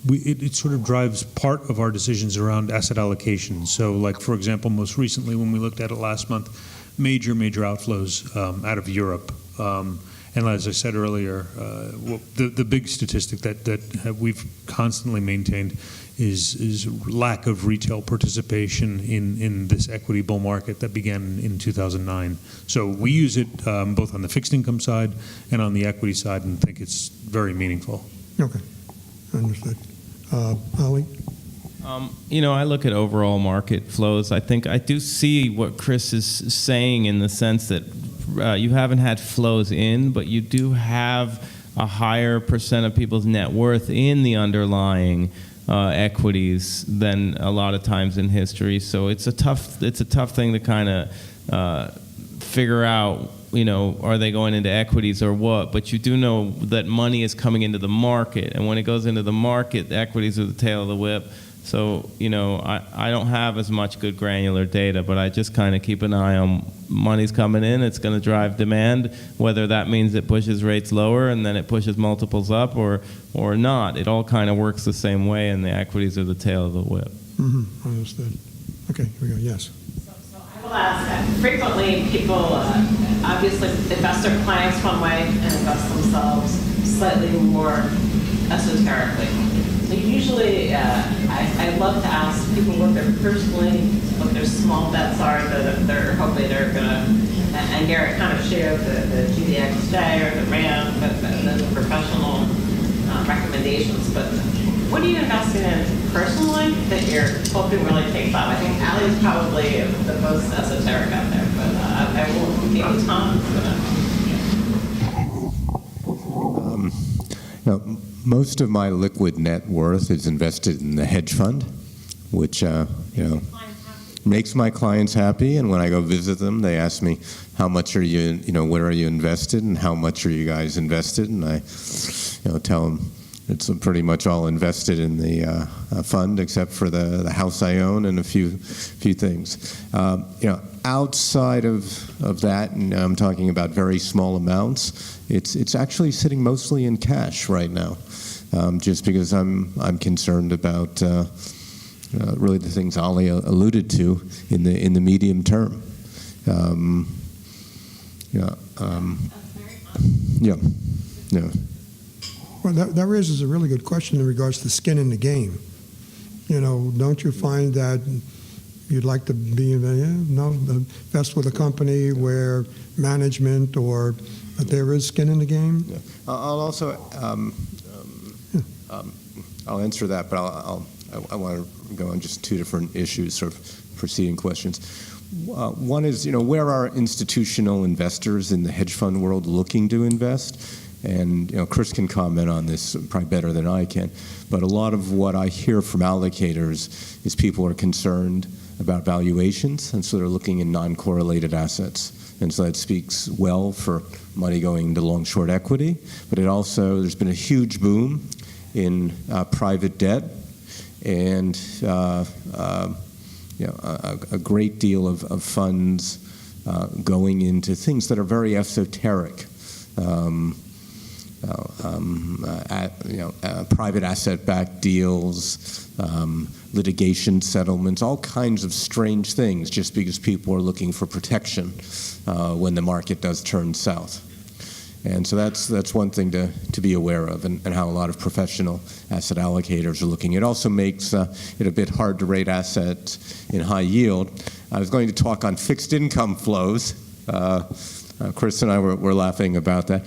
It sort of drives part of our decisions around asset allocation. So, like for example, most recently when we looked at it last month, major outflows out of Europe. And as I said earlier, the big statistic that we've constantly maintained is lack of retail participation in this equity bull market that began in 2009. So we use it both on the fixed income side and on the equity side, and think it's very meaningful. Okay, understood. Ali? I look at overall market flows. I think I do see what Chris is saying in the sense that you haven't had flows in, but you do have a higher percent of people's net worth in the underlying equities than a lot of times in history. So it's a tough thing to kind of figure out. Are they going into equities or what? But you do know that money is coming into the market, and when it goes into the market, the equities are the tail of the whip. So, I don't have as much good granular data, but I just kind of keep an eye on money's coming in, it's going to drive demand, whether that means it pushes rates lower and then it pushes multiples up or not. It all kind of works the same way, and the equities are the tail of the whip. Mm-hmm. Understood. Okay, here we go. Yes. So I will ask that frequently people obviously invest their clients one way and invest themselves slightly more esoterically. So usually I love to ask people what their small bets are that they're hoping they're going to, and Garrett kind of shared the GDXJ or the RAM, but then the professional recommendations. But what are you investing in personally that you're hoping really takes off? I think Allie's probably the most esoteric out there, but I will maybe Tom. Most of my liquid net worth is invested in the hedge fund, which makes my clients happy. And when I go visit them, they ask me, "How much are you? Where are you invested? And how much are you guys invested?" And I, tell them it's pretty much all invested in the fund, except for the house I own and a few things. Outside of that, and I'm talking about very small amounts, it's actually sitting mostly in cash right now, just because I'm concerned about really the things Ali alluded to in the medium term. Well, that raises a really good question in regards to skin in the game. Don't you find that you'd like to be invest with a company where management or there is skin in the game? Yeah. I'll also I'll answer that, but I want to go on just two different issues, sort of preceding questions. One is, where are institutional investors in the hedge fund world looking to invest? And Chris can comment on this probably better than I can. But a lot of what I hear from allocators is people are concerned about valuations, and so they're looking in non-correlated assets. And so that speaks well for money going into long-short equity. But there's been a huge boom in private debt, and a great deal of funds going into things that are very esoteric. Private asset-backed deals, litigation settlements, all kinds of strange things, just because people are looking for protection when the market does turn south. And so that's one thing to be aware of, and how a lot of professional asset allocators are looking. It also makes it a bit hard to rate assets in high yield. I was going to talk on fixed income flows. Chris and I were laughing about that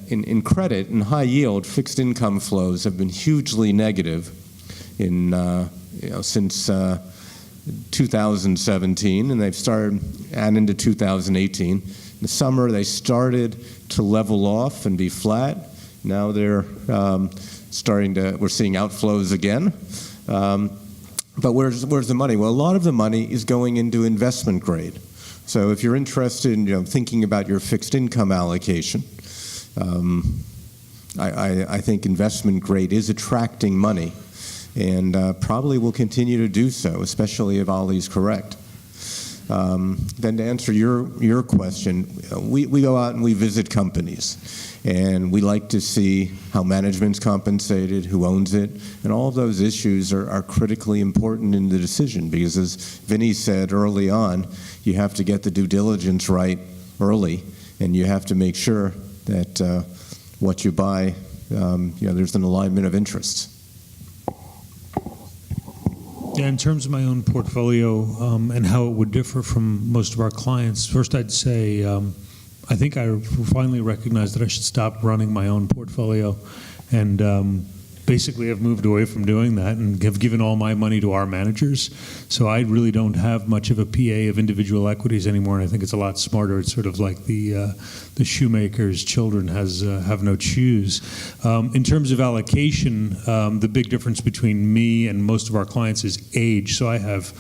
in credit, in high yield, fixed income flows have been hugely negative since 2017, and they've started and into 2018. In the summer, they started to level off and be flat. Now they're we're seeing outflows again. But where's the money? Well, a lot of the money is going into investment grade. So if you're interested in thinking about your fixed income allocation, I think investment grade is attracting money, and probably will continue to do so, especially if Ali's correct. Then to answer your question, we go out and we visit companies, and we like to see how management's compensated, who owns it, and all of those issues are critically important in the decision, because as Vinny said early on, you have to get the due diligence right early, and you have to make sure that what you buy, there's an alignment of interests. Yeah, in terms of my own portfolio and how it would differ from most of our clients, first I'd say I think I finally recognized that I should stop running my own portfolio and basically have moved away from doing that and have given all my money to our managers. So I really don't have much of a PA of individual equities anymore, and I think it's a lot smarter. It's sort of like the shoemaker's children have no shoes. In terms of allocation, the big difference between me and most of our clients is age. So I have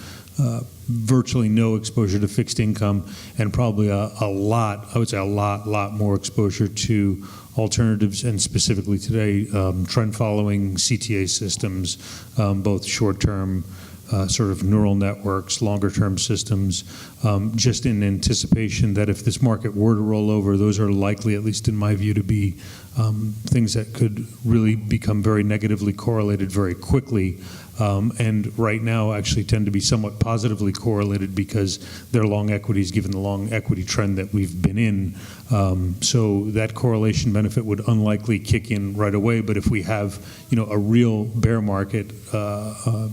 virtually no exposure to fixed income, and probably a lot more exposure to alternatives, and specifically today, trend following CTA systems, both short-term sort of neural networks, longer-term systems, just in anticipation that if this market were to roll over, those are likely, at least in my view, to be things that could really become very negatively correlated very quickly. And right now actually tend to be somewhat positively correlated because they're long equities given the long equity trend that we've been in. So that correlation benefit would unlikely kick in right away, but if we have a real bear market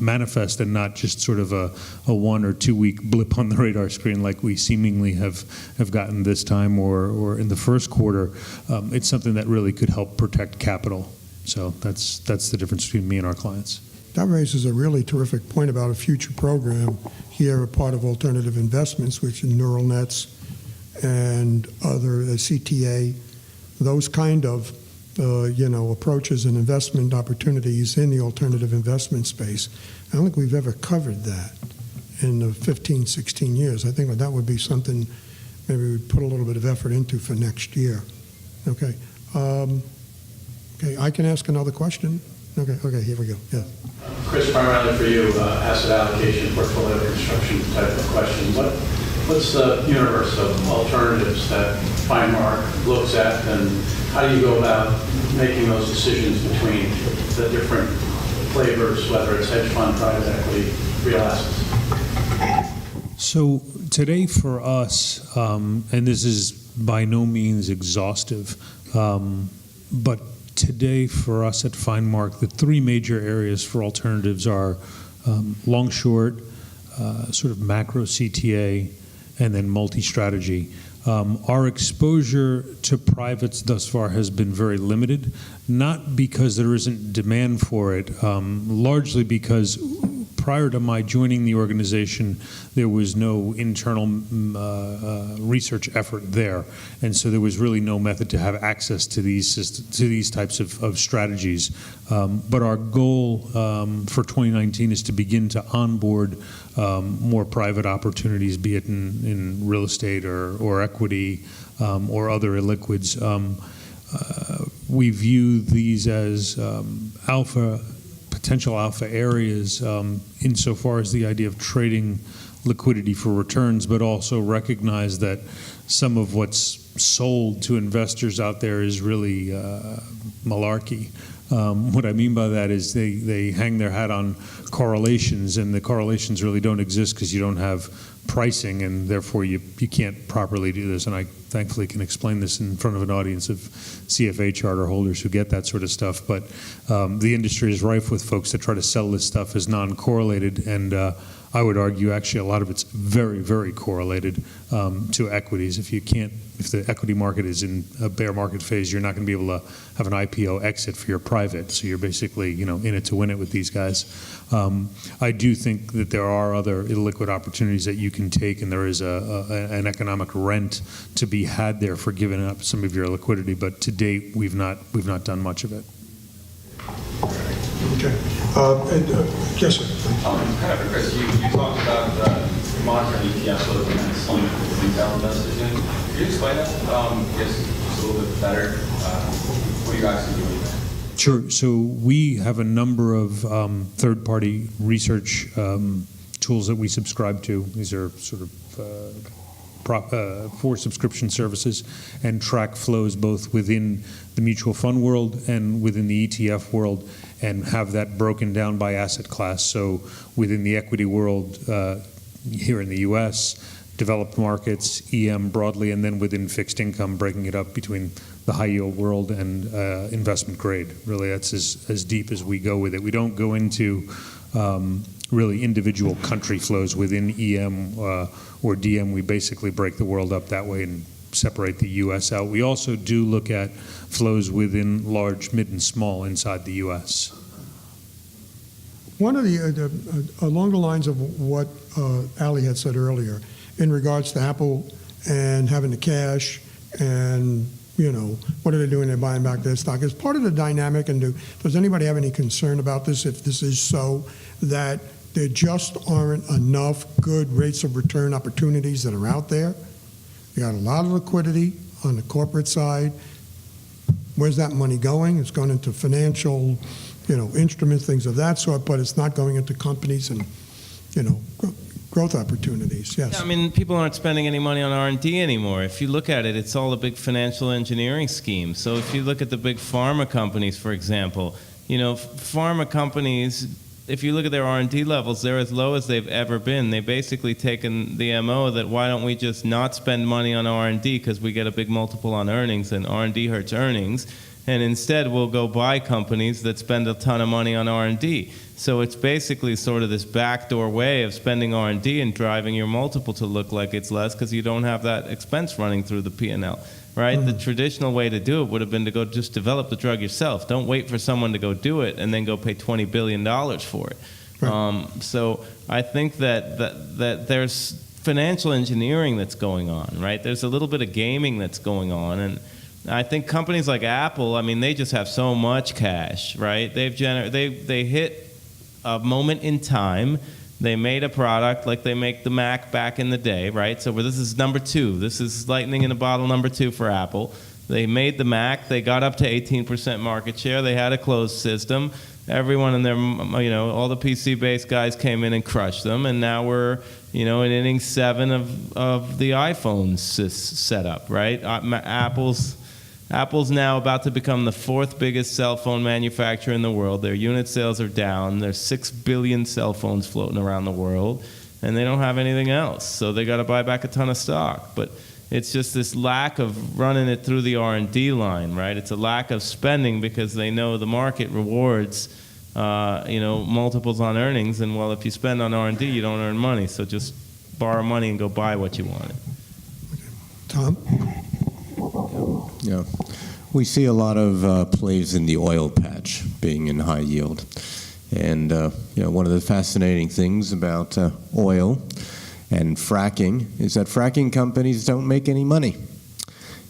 manifest and not just sort of a 1 or 2 week blip on the radar screen like we seemingly have gotten this time or in the first quarter, it's something that really could help protect capital. So that's the difference between me and our clients. That raises a really terrific point about a future program here, a part of alternative investments, which is neural nets and other CTA, those kind of approaches and investment opportunities in the alternative investment space. I don't think we've ever covered that in the 15, 16 years. I think that would be something maybe we'd put a little bit of effort into for next year. Okay. Okay, I can ask another question. Okay, here we go. Yeah. Chris, primarily for you, asset allocation, portfolio construction type of question. What's the universe of alternatives that FineMark looks at, and how do you go about making those decisions between the different flavors, whether it's hedge fund, private equity, real assets? So today for us, and this is by no means exhaustive, but today for us at FineMark, the three major areas for alternatives are long-short, sort of macro CTA, and then multi-strategy. Our exposure to privates thus far has been very limited, not because there isn't demand for it, largely because prior to my joining the organization, there was no internal research effort there, and so there was really no method to have access to these types of strategies. But our goal for 2019 is to begin to onboard more private opportunities, be it in real estate or equity or other illiquids. We view these as potential alpha areas insofar as the idea of trading liquidity for returns, but also recognize that some of what's sold to investors out there is really malarkey. What I mean by that is they hang their hat on correlations, and the correlations really don't exist because you don't have pricing, and therefore you can't properly do this. And I thankfully can explain this in front of an audience of CFA charter holders who get that sort of stuff. But the industry is rife with folks that try to sell this stuff as non-correlated, and I would argue actually a lot of it's very, very correlated to equities. If the equity market is in a bear market phase, you're not going to be able to have an IPO exit for your private. So you're basically, in it to win it with these guys. I do think that there are other illiquid opportunities that you can take, and there is an economic rent to be had there for giving up some of your liquidity. But to date, we've not done much of it. Okay. Yes, sir. Kind of for Chris, you talked about monitoring ETF flows and then selling it to retail investors. Could you explain that? Just a little bit better. What are you actually doing there? Sure. So we have a number of third-party research tools that we subscribe to. These are sort of for subscription services, and track flows both within the mutual fund world and within the ETF world, and have that broken down by asset class. So within the equity world here in the U.S., developed markets, EM broadly, and then within fixed income, breaking it up between the high yield world and investment grade. Really, that's as deep as we go with it. We don't go into really individual country flows within EM or DM. We basically break the world up that way and separate the U.S. out. We also do look at flows within large, mid, and small inside the U.S. One of along the lines of what Ali had said earlier, in regards to Apple and having the cash and, what are they doing? They're buying back their stock. Is part of the dynamic, and does anybody have any concern about this, if this is so, that there just aren't enough good rates of return opportunities that are out there? You got a lot of liquidity on the corporate side. Where's that money going? It's going into financial, instruments, things of that sort, but it's not going into companies and, growth opportunities. Yes. Yeah, I mean, people aren't spending any money on R&D anymore. If you look at it, it's all a big financial engineering scheme. So if you look at the big pharma companies, for example, pharma companies, if you look at their R&D levels, they're as low as they've ever been. They've basically taken the MO that why don't we just not spend money on R&D because we get a big multiple on earnings and R&D hurts earnings, and instead we'll go buy companies that spend a ton of money on R&D. So it's basically sort of this backdoor way of spending R&D and driving your multiple to look like it's less because you don't have that expense running through the P&L. Right? The traditional way to do it would have been to go just develop the drug yourself. Don't wait for someone to go do it and then go pay $20 billion for it. Right. So I think that there's financial engineering that's going on, right? There's a little bit of gaming that's going on. And I think companies like Apple, I mean, they just have so much cash, right? They hit a moment in time. They made a product like they make the Mac back in the day, right? So this is number 2. This is lightning in a bottle number 2 for Apple. They made the Mac. They got up to 18% market share. They had a closed system. Everyone in their, all the PC-based guys came in and crushed them. And now we're, in inning 7 of the iPhone setup, right? Apple's now about to become the 4th biggest cell phone manufacturer in the world. Their unit sales are down. There's 6 billion cell phones floating around the world, and they don't have anything else. So they got to buy back a ton of stock. But it's just this lack of running it through the R&D line, right? It's a lack of spending because they know the market rewards, multiples on earnings. And, well, if you spend on R&D, you don't earn money. So just borrow money and go buy what you want. Tom? Yeah, we see a lot of plays in the oil patch being in high yield. And, one of the fascinating things about oil and fracking is that fracking companies don't make any money.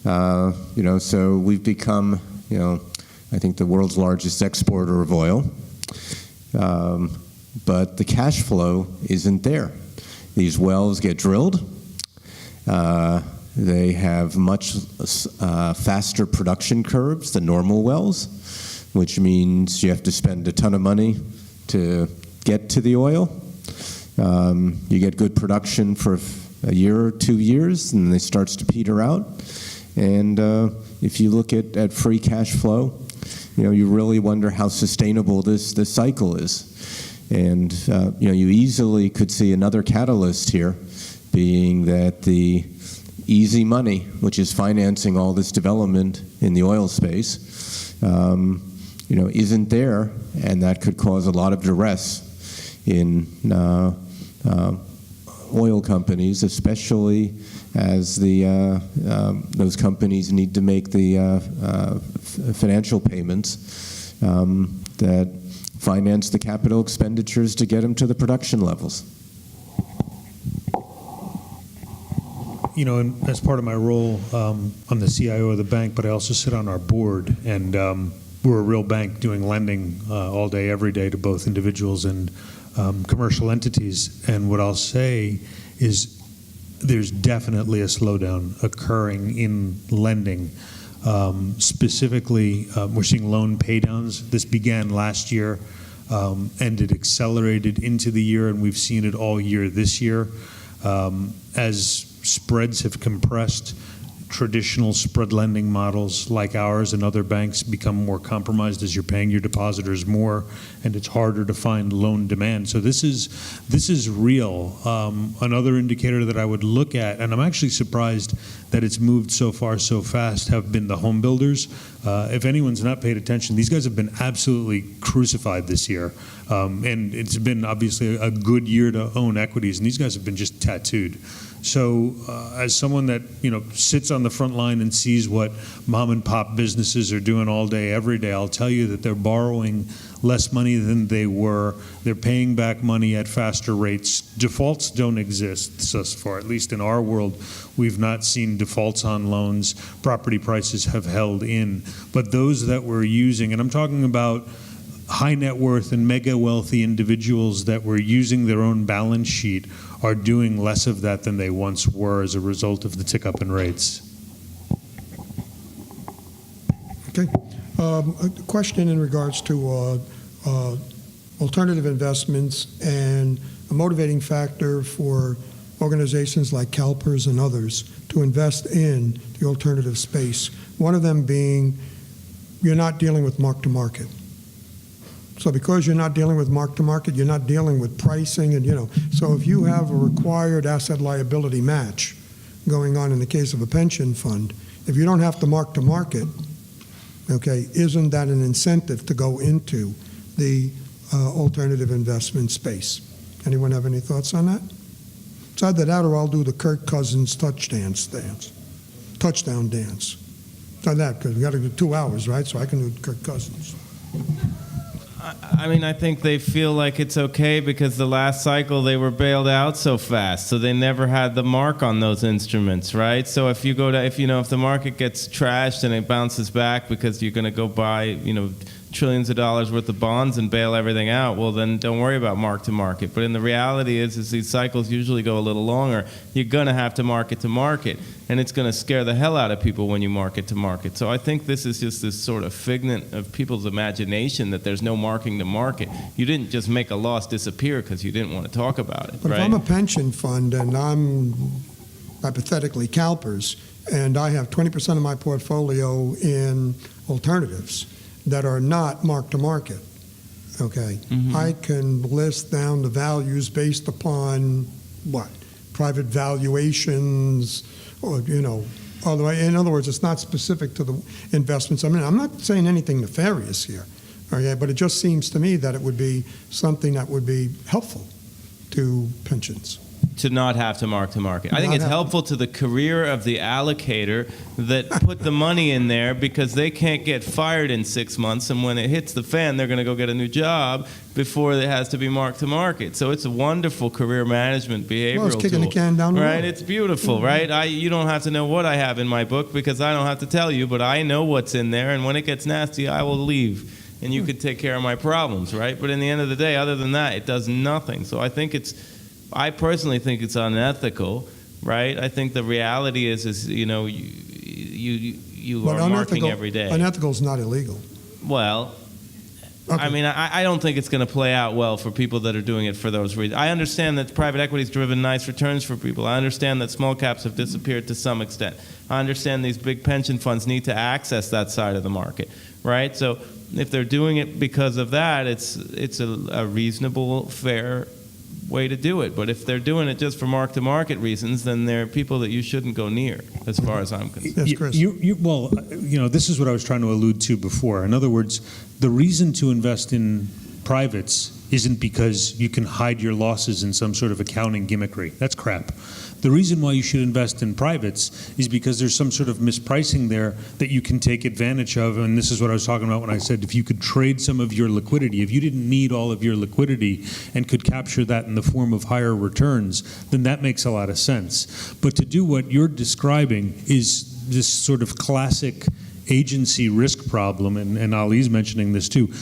So we've become, I think the world's largest exporter of oil. But the cash flow isn't there. These wells get drilled. They have much faster production curves than normal wells, which means you have to spend a ton of money to get to the oil. You get good production for a year or 2 years, and then it starts to peter out. And if you look at free cash flow, you really wonder how sustainable this cycle is. And you easily could see another catalyst here being that the easy money, which is financing all this development in the oil space, isn't there, and that could cause a lot of duress in oil companies, especially as those companies need to make the financial payments that finance the capital expenditures to get them to the production levels. And as part of my role, I'm the CIO of the bank, but I also sit on our board, and we're a real bank doing lending all day, every day to both individuals and commercial entities. And what I'll say is there's definitely a slowdown occurring in lending. Specifically, we're seeing loan paydowns. This began last year, and it accelerated into the year, and we've seen it all year this year. As spreads have compressed, traditional spread lending models like ours and other banks become more compromised as you're paying your depositors more, and it's harder to find loan demand. So this is real. Another indicator that I would look at, and I'm actually surprised that it's moved so far so fast, have been the home builders. If anyone's not paid attention, these guys have been absolutely crucified this year. And it's been obviously a good year to own equities, and these guys have been just tattooed. So as someone that, sits on the front line and sees what mom and pop businesses are doing all day, every day, I'll tell you that they're borrowing less money than they were. They're paying back money at faster rates. Defaults don't exist thus far, at least in our world. We've not seen defaults on loans. Property prices have held in. But those that we're using, and I'm talking about high net worth and mega wealthy individuals that were using their own balance sheet, are doing less of that than they once were as a result of the tick up in rates. Okay. A question in regards to alternative investments and a motivating factor for organizations like CalPERS and others to invest in the alternative space. One of them being you're not dealing with mark-to-market. So because you're not dealing with mark-to-market, you're not dealing with pricing, and so if you have a required asset liability match going on in the case of a pension fund, if you don't have to mark-to-market, okay, isn't that an incentive to go into the alternative investment space? Anyone have any thoughts on that? It's either that or I'll do the Kirk Cousins touchdown dance. It's that, because we got to do 2 hours, right? So I can do Kirk Cousins. I mean, I think they feel like it's okay because the last cycle they were bailed out so fast, so they never had the mark on those instruments, right? So if you go to, if the market gets trashed and it bounces back because you're going to go buy, trillions of dollars worth of bonds and bail everything out, well, then don't worry about mark to market. But in the reality is these cycles usually go a little longer. You're going to have to market, and it's going to scare the hell out of people when you market to market. So I think this is just this sort of figment of people's imagination that there's no marking to market. You didn't just make a loss disappear because you didn't want to talk about it, but right? If I'm a pension fund and I'm hypothetically CalPERS, and I have 20% of my portfolio in alternatives that are not mark-to-market, okay? Mm-hmm. I can list down the values based upon what? Private valuations, or, although, in other words, it's not specific to the investments. I mean, I'm not saying anything nefarious here, okay? But it just seems to me that it would be something that would be helpful to pensions. To not have to mark. I think it's helpful to the career of the allocator that put the money in there because they can't get fired in 6 months, and when it hits the fan, they're going to go get a new job before it has to be mark to market. So it's a wonderful career management behavioral Well, it's kicking tool, the can down the road. right? It's beautiful, right? You don't have to know what I have in my book because I don't have to tell you, but I know what's in there, and when it gets nasty, I will leave. And you could take care of my problems, right? But in the end of the day, other than that, it does nothing. So I personally think it's unethical, right? I think the reality is you are marking every day. Unethical is not illegal. Well, Okay. I mean, I don't think it's going to play out well for people that are doing it for those reasons. I understand that private equity's driven nice returns for people. I understand that small caps have disappeared to some extent. I understand these big pension funds need to access that side of the market, right? So if they're doing it because of that, it's a reasonable, fair way to do it. But if they're doing it just for mark-to-market reasons, then they're people that you shouldn't go near, as far as I'm concerned. Yes, Chris. Well, this is what I was trying to allude to before. In other words, the reason to invest in privates isn't because you can hide your losses in some sort of accounting gimmickry. That's crap. The reason why you should invest in privates is because there's some sort of mispricing there that you can take advantage of, and this is what I was talking about when I said if you could trade some of your liquidity, if you didn't need all of your liquidity and could capture that in the form of higher returns, then that makes a lot of sense. But to do what you're describing is this sort of classic agency risk problem, and Ali's mentioning this too.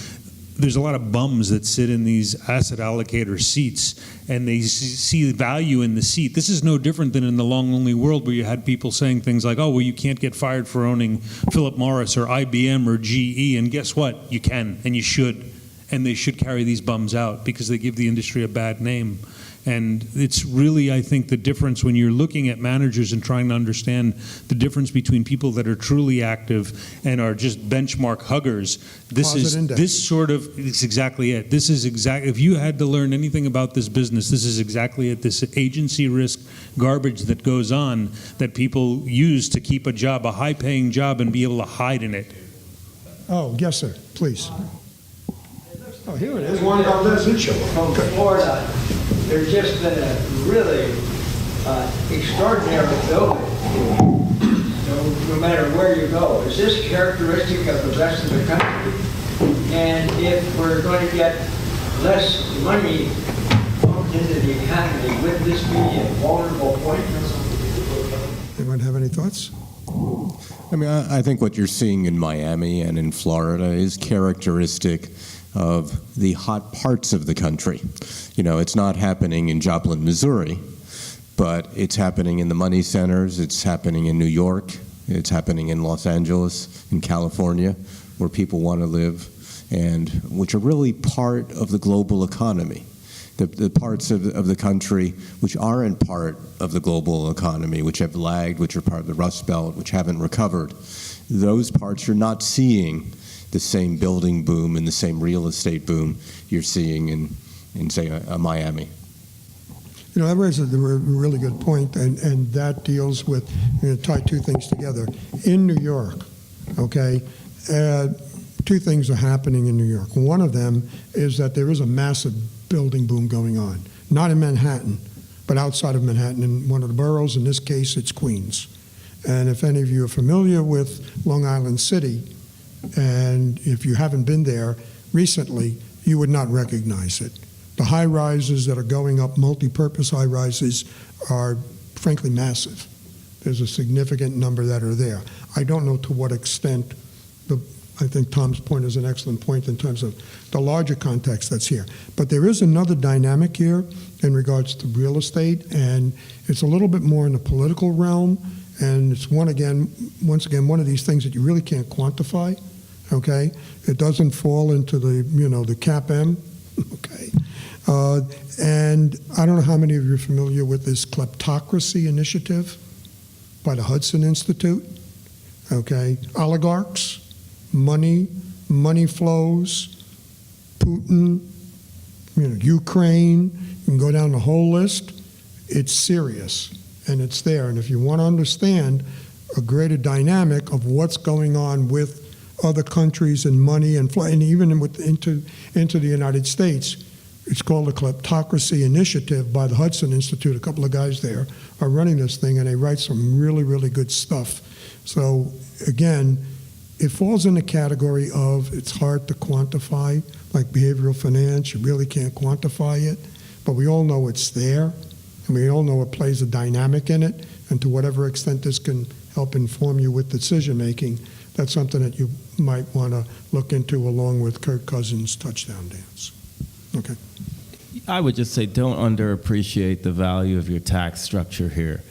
There's a lot of bums that sit in these asset allocator seats and they see value in the seat. This is no different than in the long-only world where you had people saying things like, oh, well, you can't get fired for owning Philip Morris or IBM or GE. And guess what? You can, and you should. And they should carry these bums out because they give the industry a bad name. And it's really, I think, the difference when you're looking at managers and trying to understand the difference between people that are truly active and are just benchmark huggers. It's exactly it. This is exactly, if you had to learn anything about this business, this is exactly it. This agency risk garbage that goes on that people use to keep a job, a high-paying job, and be able to hide in it. Oh, yes, sir. Please. Oh, here it is. From Florida, there's just been a really extraordinary building, no matter where you go. Is this characteristic of the rest of the country? And if we're going to get less money pumped into the economy, would this be a vulnerable point? Anyone have any thoughts? I mean, I think what you're seeing in Miami and in Florida is characteristic of the hot parts of the country. You know, it's not happening in Joplin, Missouri, but it's happening in the money centers, it's happening in New York, it's happening in Los Angeles, in California, where people want to live, and which are really part of the global economy. The parts of the country which aren't part of the global economy, which have lagged, which are part of the Rust Belt, which haven't recovered, those parts you're not seeing the same building boom and the same real estate boom you're seeing in say, Miami. You know, that raises a really good point, and that deals with, tie two things together. In New York, okay, two things are happening in New York. One of them is that there is a massive building boom going on, not in Manhattan, but outside of Manhattan, in one of the boroughs. In this case, it's Queens. And if any of you are familiar with Long Island City, and if you haven't been there recently, you would not recognize it. The high-rises that are going up, multi-purpose high-rises, are frankly massive. There's a significant number that are there. I don't know to what extent I think Tom's point is an excellent point in terms of the larger context that's here. But there is another dynamic here in regards to real estate, and it's a little bit more in the political realm, and it's once again, one of these things that you really can't quantify, okay? It doesn't fall into the CAPM, okay? And I don't know how many of you are familiar with this kleptocracy initiative by the Hudson Institute, okay? Oligarchs, money flows, Putin, Ukraine, you can go down the whole list. It's serious, and it's there. And if you want to understand a greater dynamic of what's going on with other countries and money and even into the United States, it's called the Kleptocracy Initiative by the Hudson Institute. A couple of guys there are running this thing, and they write some really, really good stuff. So again, it falls in the category of it's hard to quantify, like behavioral finance. You really can't quantify it, but we all know it's there, and we all know it plays a dynamic in it, and to whatever extent this can help inform you with decision-making, that's something that you might want to look into along with Kirk Cousins' touchdown dance. Okay. I would just say don't underappreciate the value of your tax structure here.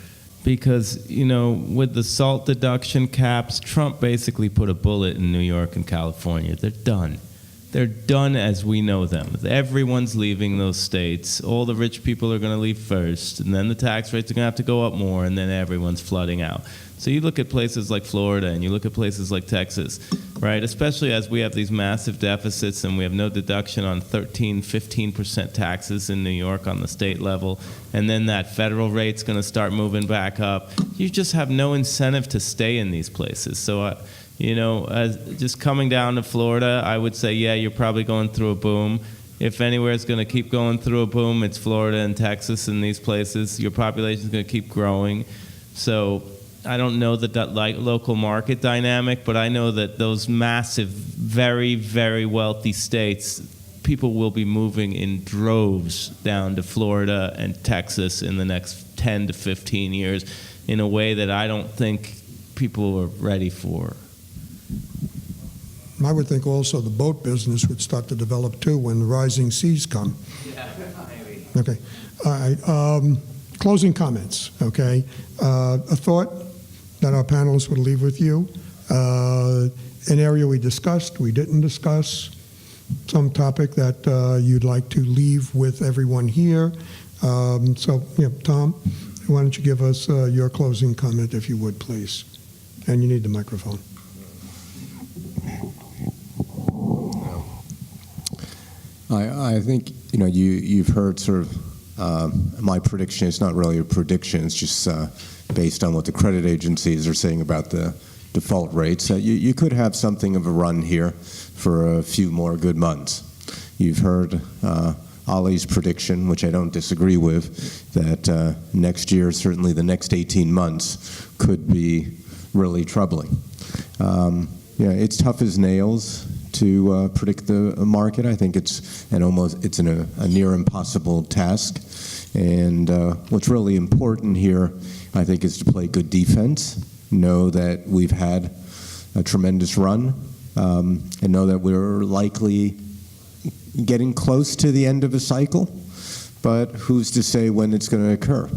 Because, with the SALT deduction caps, Trump basically put a bullet in New York and California. They're done. They're done as we know them. Everyone's leaving those states. All the rich people are going to leave first, and then the tax rates are going to have to go up more, and then everyone's flooding out. So you look at places like Florida, and you look at places like Texas, right? Especially as we have these massive deficits, and we have no deduction on 15% taxes in New York on the state level, and then that federal rate's going to start moving back up. You just have no incentive to stay in these places. So, just coming down to Florida, I would say, yeah, you're probably going through a boom. If anywhere is going to keep going through a boom, it's Florida and Texas and these places. Your population is going to keep growing. So I don't know that local market dynamic, but I know that those massive, very, very wealthy states, people will be moving in droves down to Florida and Texas in the next 10 to 15 years in a way that I don't think people are ready for. I would think also the boat business would start to develop too when the rising seas come. Yeah, maybe. Okay. All right. Closing comments, okay? A thought that our panelists would leave with you. An area we discussed, we didn't discuss. Some topic that you'd like to leave with everyone here. Tom, why don't you give us your closing comment, if you would, please? And you need the microphone. I think you've heard sort of my prediction. It's not really a prediction. It's just based on what the credit agencies are saying about the default rates. You could have something of a run here for a few more good months. You've heard Ali's prediction, which I don't disagree with, that next year, certainly the next 18 months, could be really troubling. It's tough as nails to predict the market. I think it's a near impossible task. And what's really important here, I think, is to play good defense, know that we've had a tremendous run, and know that we're likely getting close to the end of a cycle, but who's to say when it's going to occur?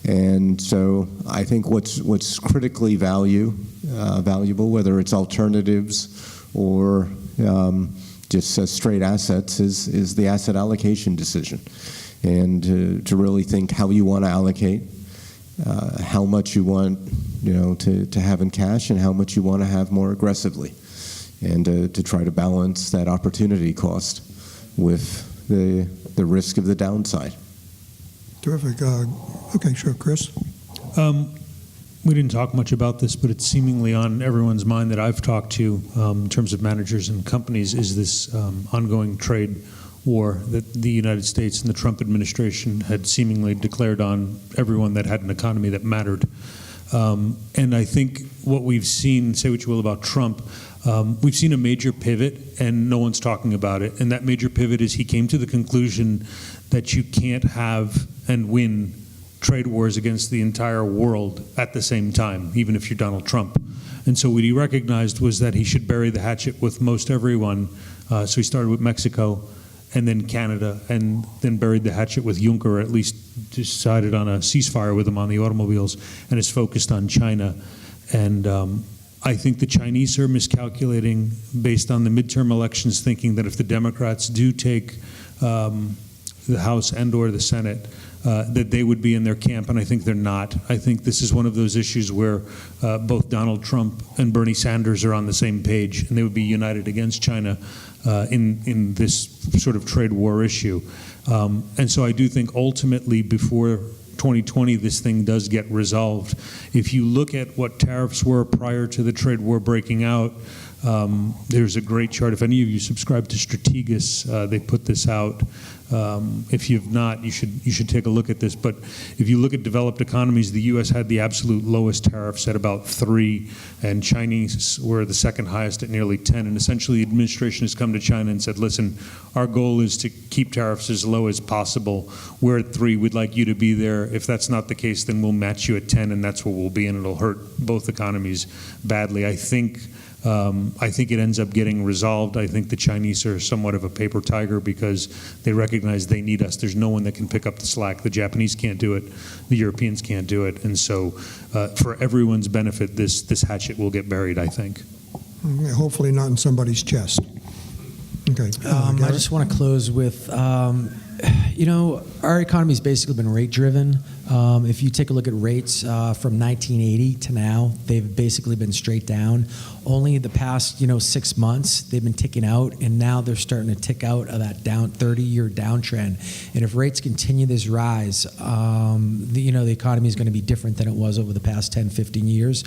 And so I think what's critically valuable, whether it's alternatives or just straight assets, is the asset allocation decision. And to really think how you want to allocate, how much you want to have in cash and how much you want to have more aggressively, and to try to balance that opportunity cost with the risk of the downside. Terrific. Okay, sure, Chris. We didn't talk much about this, but it's seemingly on everyone's mind that I've talked to in terms of managers and companies, is this ongoing trade war that the United States and the Trump administration had seemingly declared on everyone that had an economy that mattered. And I think what we've seen, say what you will about Trump, we've seen a major pivot, and no one's talking about it. And that major pivot is he came to the conclusion that you can't have and win trade wars against the entire world at the same time, even if you're Donald Trump. And so what he recognized was that he should bury the hatchet with most everyone. So he started with Mexico, and then Canada, and then buried the hatchet with Juncker, or at least decided on a ceasefire with him on the automobiles, and is focused on China. And I think the Chinese are miscalculating based on the midterm elections, thinking that if the Democrats do take the House and or the Senate, that they would be in their camp, and I think they're not. I think this is one of those issues where both Donald Trump and Bernie Sanders are on the same page, and they would be united against China in this sort of trade war issue. And so I do think ultimately before 2020 this thing does get resolved. If you look at what tariffs were prior to the trade war breaking out, there's a great chart. If any of you subscribe to Strategas, they put this out. If you've not, you should take a look at this. But if you look at developed economies, the U.S. had the absolute lowest tariffs at about 3, and Chinese were the second highest at nearly 10. And essentially, the administration has come to China and said, listen, our goal is to keep tariffs as low as possible. We're at 3. We'd like you to be there. If that's not the case, then we'll match you at 10, and that's where we'll be, and it'll hurt both economies badly. I think it ends up getting resolved. I think the Chinese are somewhat of a paper tiger because they recognize they need us. There's no one that can pick up the slack. The Japanese can't do it. The Europeans can't do it. And so for everyone's benefit, this hatchet will get buried, I think. Okay, hopefully not in somebody's chest. Okay. I just want to close with, our economy's basically been rate driven. If you take a look at rates from 1980 to now, they've basically been straight down. Only the past, 6 months, they've been ticking out, and now they're starting to tick out of that 30-year downtrend. And if rates continue this rise, the economy is going to be different than it was over the past 10, 15 years.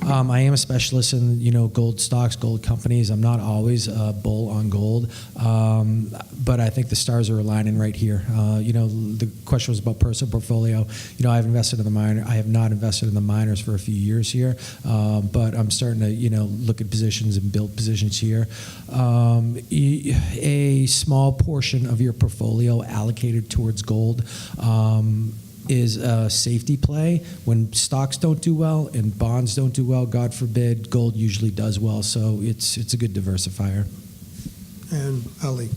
I am a specialist in, gold stocks, gold companies. I'm not always a bull on gold, but I think the stars are aligning right here. The question was about personal portfolio. I've invested in the miner. I have not invested in the miners for a few years here, but I'm starting to, look at positions and build positions here. A small portion of your portfolio allocated towards gold is a safety play. When stocks don't do well and bonds don't do well, God forbid, gold usually does well. So it's a good diversifier. And Ali.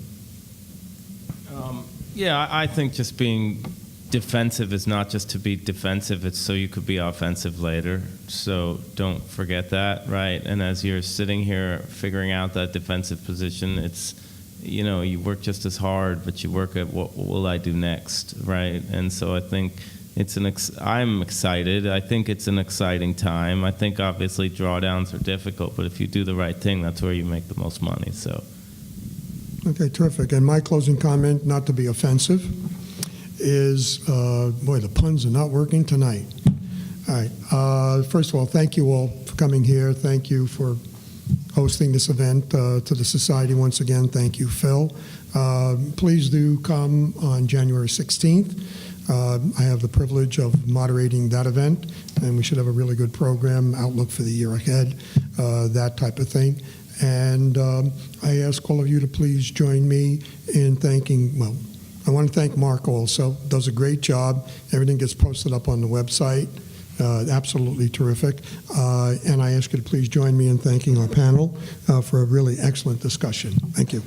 I think just being defensive is not just to be defensive, it's so you could be offensive later. So don't forget that, right? And as you're sitting here figuring out that defensive position, it's, you work just as hard, but you work at what will I do next, right? And so I think I'm excited. I think it's an exciting time. I think obviously drawdowns are difficult, but if you do the right thing, that's where you make the most money, so. Okay, terrific. And my closing comment, not to be offensive, is, the puns are not working tonight. All right. First of all, thank you all for coming here. Thank you for hosting this event to the Society once again. Thank you, Phil. Please do come on January 16th. I have the privilege of moderating that event, and we should have a really good program, outlook for the year ahead, that type of thing. And I ask all of you to please join me in thanking, well, I want to thank Mark also, does a great job. Everything gets posted up on the website. Absolutely terrific. And I ask you to please join me in thanking our panel for a really excellent discussion. Thank you.